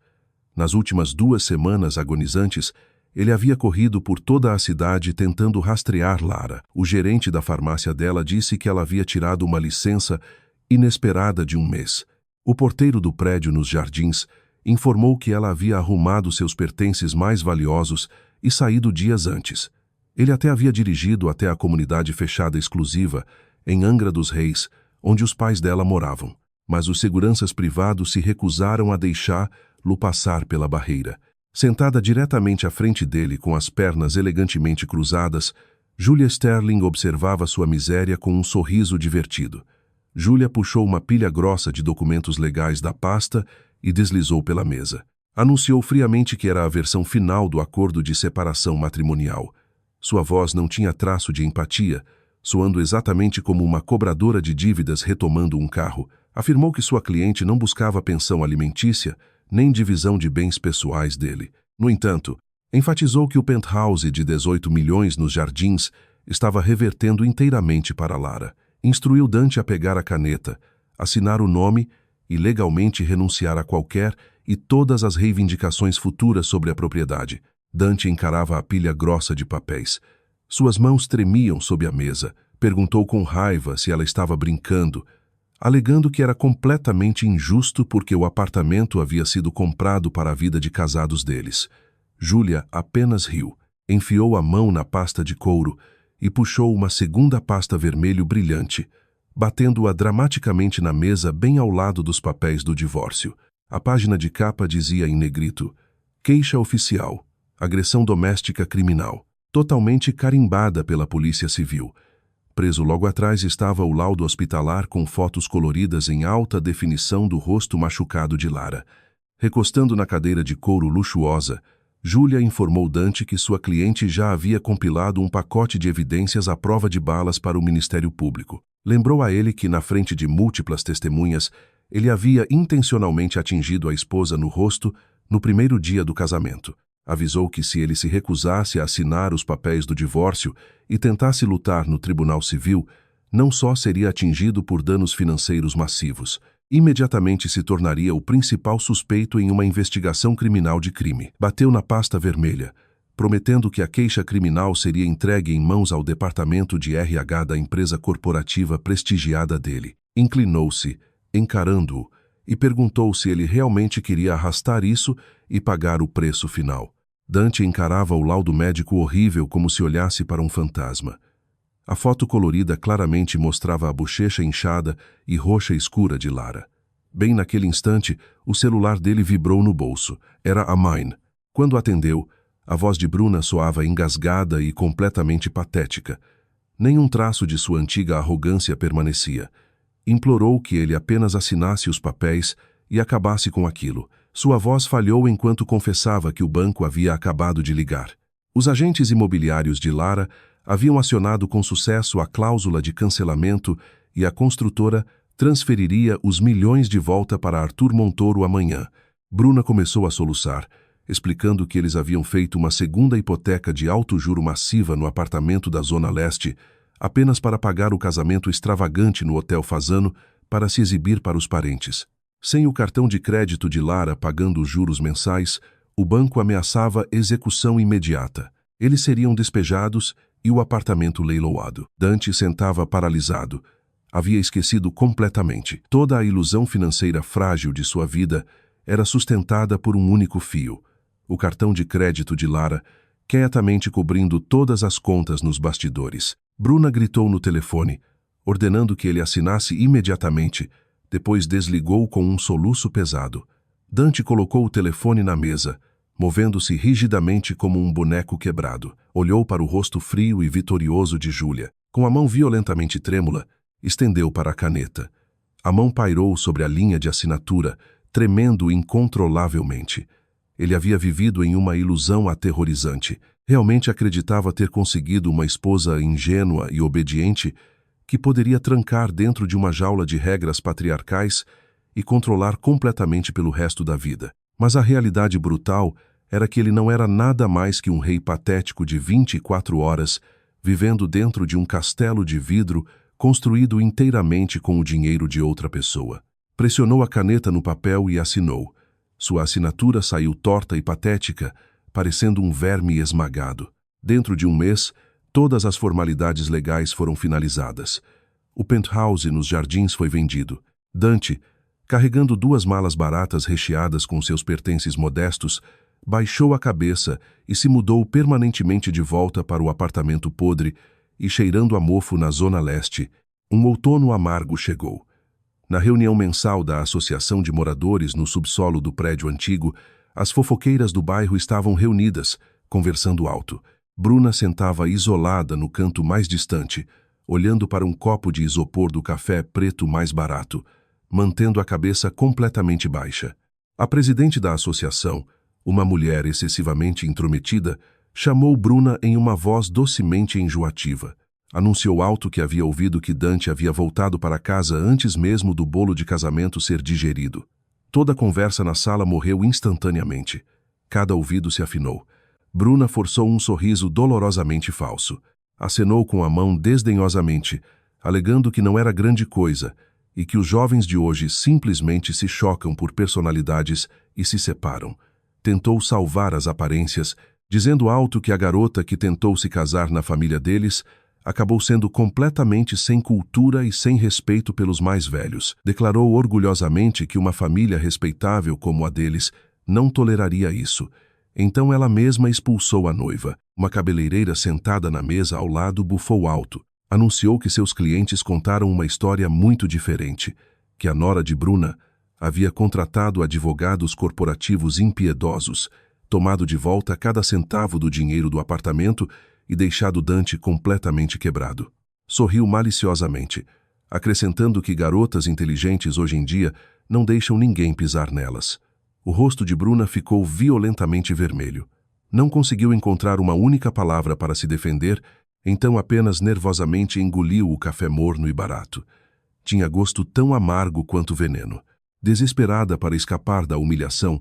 Nas últimas 2 semanas agonizantes, ele havia corrido por toda a cidade tentando rastrear Lara. O gerente da farmácia dela disse que ela havia tirado uma licença inesperada de 1 mês. O porteiro do prédio nos jardins informou que ela havia arrumado seus pertences mais valiosos e saído dias antes. Ele até havia dirigido até a comunidade fechada exclusiva, em Angra dos Reis, onde os pais dela moravam. Mas os seguranças privados se recusaram a deixá-lo passar pela barreira. Sentada diretamente à frente dele, com as pernas elegantemente cruzadas, Julia Sterling observava sua miséria com um sorriso divertido. Julia puxou uma pilha grossa de documentos legais da pasta e deslizou pela mesa. Anunciou friamente que era a versão final do acordo de separação matrimonial. Sua voz não tinha traço de empatia, soando exatamente como uma cobradora de dívidas retomando um carro. Afirmou que sua cliente não buscava pensão alimentícia, nem divisão de bens pessoais dele. No entanto, enfatizou que o penthouse de 18 milhões nos jardins estava revertendo inteiramente para Lara. Instruiu Dante a pegar a caneta, assinar o nome e legalmente renunciar a qualquer e todas as reivindicações futuras sobre a propriedade. Dante encarava a pilha grossa de papéis. Suas mãos tremiam sob a mesa. Perguntou com raiva se ela estava brincando, alegando que era completamente injusto porque o apartamento havia sido comprado para a vida de casados deles. Julia apenas riu, enfiou a mão na pasta de couro e puxou uma segunda pasta vermelho brilhante, batendo-a dramaticamente na mesa bem ao lado dos papéis do divórcio. A página de capa dizia em negrito: Queixa oficial, agressão doméstica criminal, totalmente carimbada pela Polícia Civil. Preso logo atrás estava o laudo hospitalar com fotos coloridas em alta definição do rosto machucado de Lara. Recostando na cadeira de couro luxuosa, Julia informou Dante que sua cliente já havia compilado um pacote de evidências à prova de balas para o Ministério Público. Lembrou a ele que, na frente de múltiplas testemunhas, ele havia intencionalmente atingido a esposa no rosto no primeiro dia do casamento. Avisou que se ele se recusasse a assinar os papéis do divórcio e tentasse lutar no Tribunal Civil, não só seria atingido por danos financeiros massivos, imediatamente se tornaria o principal suspeito em uma investigação criminal de crime. Bateu na pasta vermelha, prometendo que a queixa criminal seria entregue em mãos ao departamento de RH da empresa corporativa prestigiada dele. Inclinou-se, encarando-o, e perguntou se ele realmente queria arrastar isso e pagar o preço final. Dante encarava o laudo médico horrível como se olhasse para um fantasma. A foto colorida claramente mostrava a bochecha inchada e roxa escura de Lara. Bem naquele instante, o celular dele vibrou no bolso. Era a Mine. Quando atendeu, a voz de Bruna soava engasgada e completamente patética. Nenhum traço de sua antiga arrogância permanecia. Implorou que ele apenas assinasse os papéis e acabasse com aquilo. Sua voz falhou enquanto confessava que o banco havia acabado de ligar. Os agentes imobiliários de Lara haviam acionado com sucesso a cláusula de cancelamento e a construtora transferiria os milhões de volta para Arthur Montoro amanhã. Bruna começou a soluçar, explicando que eles haviam feito uma segunda hipoteca de alto juro massiva no apartamento da Zona Leste, apenas para pagar o casamento extravagante no Hotel Fasano para se exibir para os parentes. Sem o cartão de crédito de Lara pagando os juros mensais, o banco ameaçava execução imediata. Eles seriam despejados e o apartamento leiloado. Dante sentava paralisado. Havia esquecido completamente. Toda a ilusão financeira frágil de sua vida era sustentada por um único fio: o cartão de crédito de Lara, quietamente cobrindo todas as contas nos bastidores. Bruna gritou no telefone, ordenando que ele assinasse imediatamente. Depois desligou com um soluço pesado. Dante colocou o telefone na mesa, movendo-se rigidamente como um boneco quebrado. Olhou para o rosto frio e vitorioso de Júlia. Com a mão violentamente trêmula, estendeu para a caneta. A mão pairou sobre a linha de assinatura, tremendo incontrolavelmente. Ele havia vivido em uma ilusão aterrorizante. Realmente acreditava ter conseguido uma esposa ingênua e obediente que poderia trancar dentro de uma jaula de regras patriarcais e controlar completamente pelo resto da vida. Mas a realidade brutal era que ele não era nada mais que um rei patético de 24 horas, vivendo dentro de um castelo de vidro construído inteiramente com o dinheiro de outra pessoa. Pressionou a caneta no papel e assinou. Sua assinatura saiu torta e patética, parecendo um verme esmagado. Dentro de um mês, todas as formalidades legais foram finalizadas. O penthouse nos jardins foi vendido. Dante, carregando 2 malas baratas recheadas com seus pertences modestos, baixou a cabeça e se mudou permanentemente de volta para o apartamento podre e cheirando a mofo na Zona Leste. Um outono amargo chegou. Na reunião mensal da Associação de Moradores no subsolo do prédio antigo, as fofoqueiras do bairro estavam reunidas, conversando alto. Bruna sentava isolada no canto mais distante, olhando para um copo de isopor do café preto mais barato, mantendo a cabeça completamente baixa. A presidente da associação, uma mulher excessivamente intrometida, chamou Bruna em uma voz docemente enjoativa. Anunciou alto que havia ouvido que Dante havia voltado para casa antes mesmo do bolo de casamento ser digerido. Toda a conversa na sala morreu instantaneamente. Cada ouvido se afinou. Bruna forçou um sorriso dolorosamente falso. Acenou com a mão desdenhosamente, alegando que não era grande coisa e que os jovens de hoje simplesmente se chocam por personalidades e se separam. Tentou salvar as aparências, dizendo alto que a garota que tentou se casar na família deles acabou sendo completamente sem cultura e sem respeito pelos mais velhos. Declarou orgulhosamente que uma família respeitável como a deles não toleraria isso. Então ela mesma expulsou a noiva. Uma cabeleireira sentada na mesa ao lado bufou alto. Anunciou que seus clientes contaram uma história muito diferente, que a nora de Bruna havia contratado advogados corporativos impiedosos, tomado de volta cada centavo do dinheiro do apartamento e deixado Dante completamente quebrado. Sorriu maliciosamente, acrescentando que garotas inteligentes hoje em dia não deixam ninguém pisar nelas. O rosto de Bruna ficou violentamente vermelho. Não conseguiu encontrar uma única palavra para se defender, então apenas nervosamente engoliu o café morno e barato. Tinha gosto tão amargo quanto veneno. Desesperada para escapar da humilhação,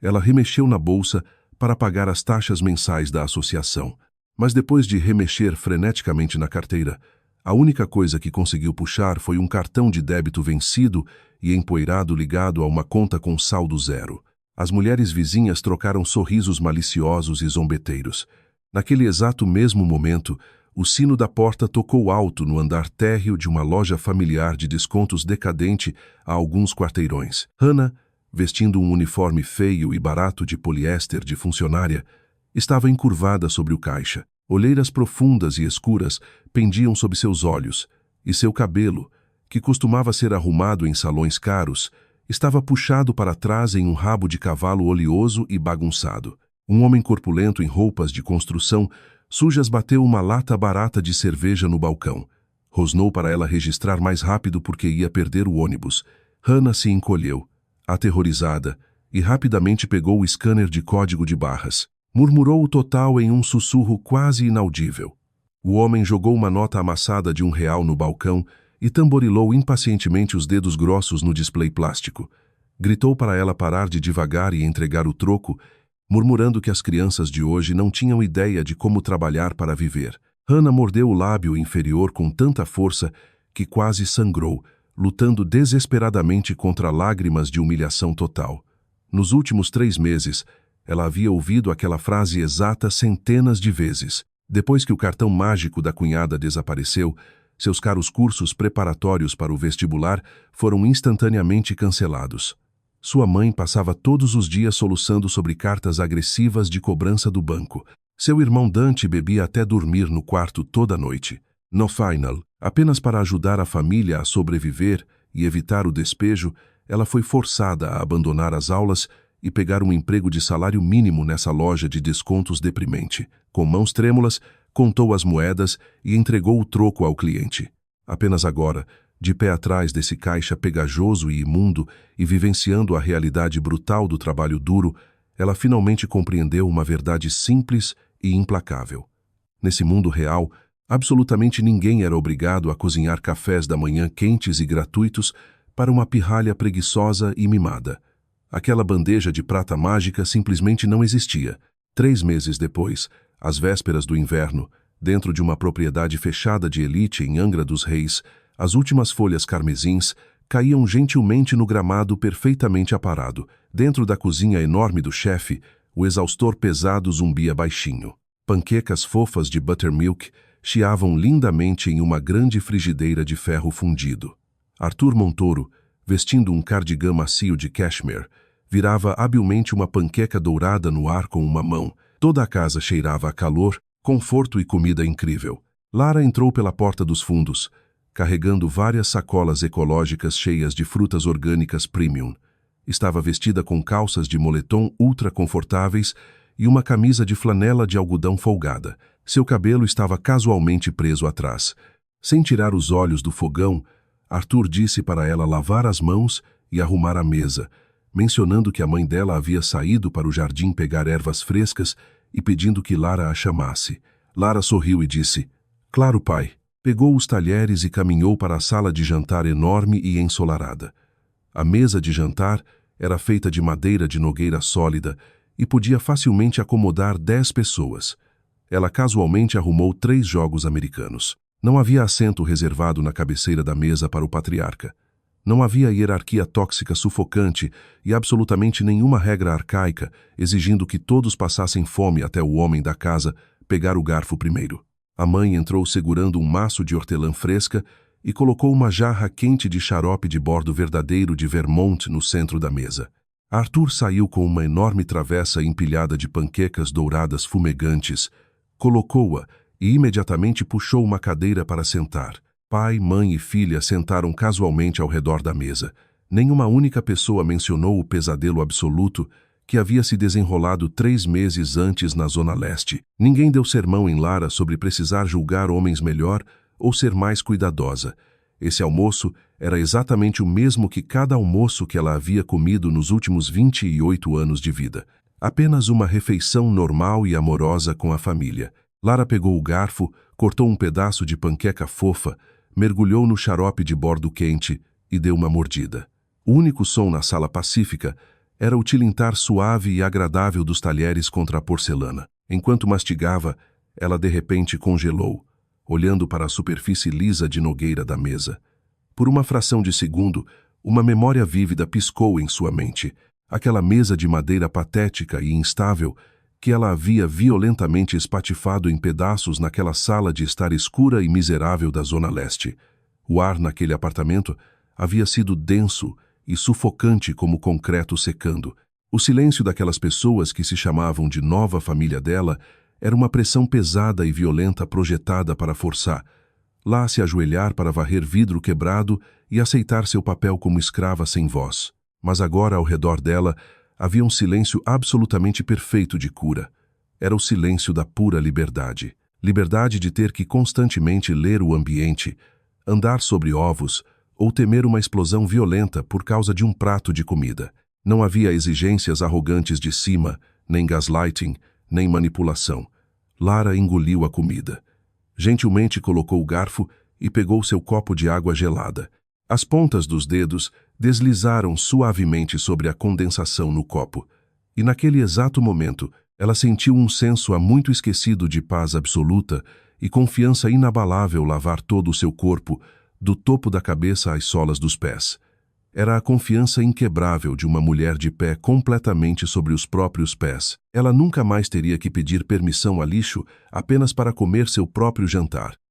ela remexeu na bolsa para pagar as taxas mensais da associação. Mas depois de remexer freneticamente na carteira, a única coisa que conseguiu puxar foi um cartão de débito vencido e empoeirado ligado a uma conta com saldo zero. As mulheres vizinhas trocaram sorrisos maliciosos e zombeteiros. Naquele exato mesmo momento, o sino da porta tocou alto no andar térreo de uma loja familiar de descontos decadente a alguns quarteirões. Hannah, vestindo um uniforme feio e barato de poliéster de funcionária, estava encurvada sobre o caixa. Olheiras profundas e escuras pendiam sob seus olhos, e seu cabelo, que costumava ser arrumado em salões caros, estava puxado para trás em um rabo de cavalo oleoso e bagunçado. Um homem corpulento em roupas de construção sujas bateu uma lata barata de cerveja no balcão. Rosnou para ela registrar mais rápido porque ia perder o ônibus. Hannah se encolheu, aterrorizada, e rapidamente pegou o scanner de código de barras. Murmurou o total em um sussurro quase inaudível. O homem jogou uma nota amassada de R$1 no balcão e tamborilou impacientemente os dedos grossos no display plástico. Gritou para ela parar de divagar e entregar o troco, murmurando que as crianças de hoje não tinham ideia de como trabalhar para viver. Hannah mordeu o lábio inferior com tanta força que quase sangrou, lutando desesperadamente contra lágrimas de humilhação total. Nos últimos 3 meses, ela havia ouvido aquela frase exata centenas de vezes. Depois que o cartão mágico da cunhada desapareceu, seus caros cursos preparatórios para o vestibular foram instantaneamente cancelados. Sua mãe passava todos os dias soluçando sobre cartas agressivas de cobrança do banco. Seu irmão Dante bebia até dormir no quarto toda noite. No final, apenas para ajudar a família a sobreviver e evitar o despejo, ela foi forçada a abandonar as aulas e pegar um emprego de salário mínimo nessa loja de descontos deprimente. Com mãos trêmulas, contou as moedas e entregou o troco ao cliente. Apenas agora, de pé atrás desse caixa pegajoso e imundo e vivenciando a realidade brutal do trabalho duro, ela finalmente compreendeu uma verdade simples e implacável. Nesse mundo real, absolutamente ninguém era obrigado a cozinhar cafés da manhã quentes e gratuitos para uma pirralha preguiçosa e mimada. Aquela bandeja de prata mágica simplesmente não existia. 3 meses depois, às vésperas do inverno, dentro de uma propriedade fechada de elite em Angra dos Reis, as últimas folhas carmesins caíam gentilmente no gramado perfeitamente aparado. Dentro da cozinha enorme do chefe, o exaustor pesado zumbia baixinho. Panquecas fofas de buttermilk chiavam lindamente em uma grande frigideira de ferro fundido. Arthur Montoro, vestindo um cardigã macio de cashmere, virava habilmente uma panqueca dourada no ar com uma mão. Toda a casa cheirava a calor, conforto e comida incrível. Lara entrou pela porta dos fundos, carregando várias sacolas ecológicas cheias de frutas orgânicas premium. Estava vestida com calças de moletom ultra confortáveis e uma camisa de flanela de algodão folgada. Seu cabelo estava casualmente preso atrás. Sem tirar os olhos do fogão, Arthur disse para ela lavar as mãos e arrumar a mesa, mencionando que a mãe dela havia saído para o jardim pegar ervas frescas e pedindo que Lara a chamasse. Lara sorriu e disse, "Claro, pai." Pegou os talheres e caminhou para a sala de jantar enorme e ensolarada. A mesa de jantar era feita de madeira de nogueira sólida e podia facilmente acomodar 10 pessoas. Ela casualmente arrumou 3 jogos americanos. Não havia assento reservado na cabeceira da mesa para o patriarca. Não havia hierarquia tóxica sufocante e absolutamente nenhuma regra arcaica exigindo que todos passassem fome até o homem da casa pegar o garfo primeiro. A mãe entrou segurando um maço de hortelã fresca e colocou uma jarra quente de xarope de bordo verdadeiro de Vermont no centro da mesa. Arthur saiu com uma enorme travessa empilhada de panquecas douradas fumegantes, colocou-a e imediatamente puxou uma cadeira para sentar. Pai, mãe e filha sentaram casualmente ao redor da mesa. Nenhuma única pessoa mencionou o pesadelo absoluto que havia se desenrolado 3 meses antes na Zona Leste. Ninguém deu sermão em Lara sobre precisar julgar homens melhor ou ser mais cuidadosa. Esse almoço era exatamente o mesmo que cada almoço que ela havia comido nos últimos 28 anos de vida. Apenas uma refeição normal e amorosa com a família. Lara pegou o garfo, cortou um pedaço de panqueca fofa, mergulhou no xarope de bordo quente e deu uma mordida. O único som na sala pacífica era o tilintar suave e agradável dos talheres contra a porcelana. Enquanto mastigava, ela de repente congelou, olhando para a superfície lisa de nogueira da mesa. Por uma fração de segundo, uma memória vívida piscou em sua mente. Aquela mesa de madeira patética e instável que ela havia violentamente espatifado em pedaços naquela sala de estar escura e miserável da Zona Leste. O ar naquele apartamento havia sido denso e sufocante como concreto secando. O silêncio daquelas pessoas que se chamavam de nova família dela era uma pressão pesada e violenta projetada para forçar. Lá se ajoelhar para varrer vidro quebrado e aceitar seu papel como escrava sem voz. Mas agora, ao redor dela, havia um silêncio absolutamente perfeito de cura. Era o silêncio da pura liberdade. Liberdade de ter que constantemente ler o ambiente, andar sobre ovos, ou temer uma explosão violenta por causa de um prato de comida. Não havia exigências arrogantes de cima, nem gaslighting, nem manipulação. Lara engoliu a comida. Gentilmente colocou o garfo e pegou seu copo de água gelada. As pontas dos dedos deslizaram suavemente sobre a condensação no copo, e naquele exato momento ela sentiu um senso há muito esquecido de paz absoluta e confiança inabalável lavar todo o seu corpo, do topo da cabeça às solas dos pés. Era a confiança inquebrável de uma mulher de pé completamente sobre os próprios pés. Ela nunca mais teria que pedir permissão a lixo apenas para comer seu próprio jantar.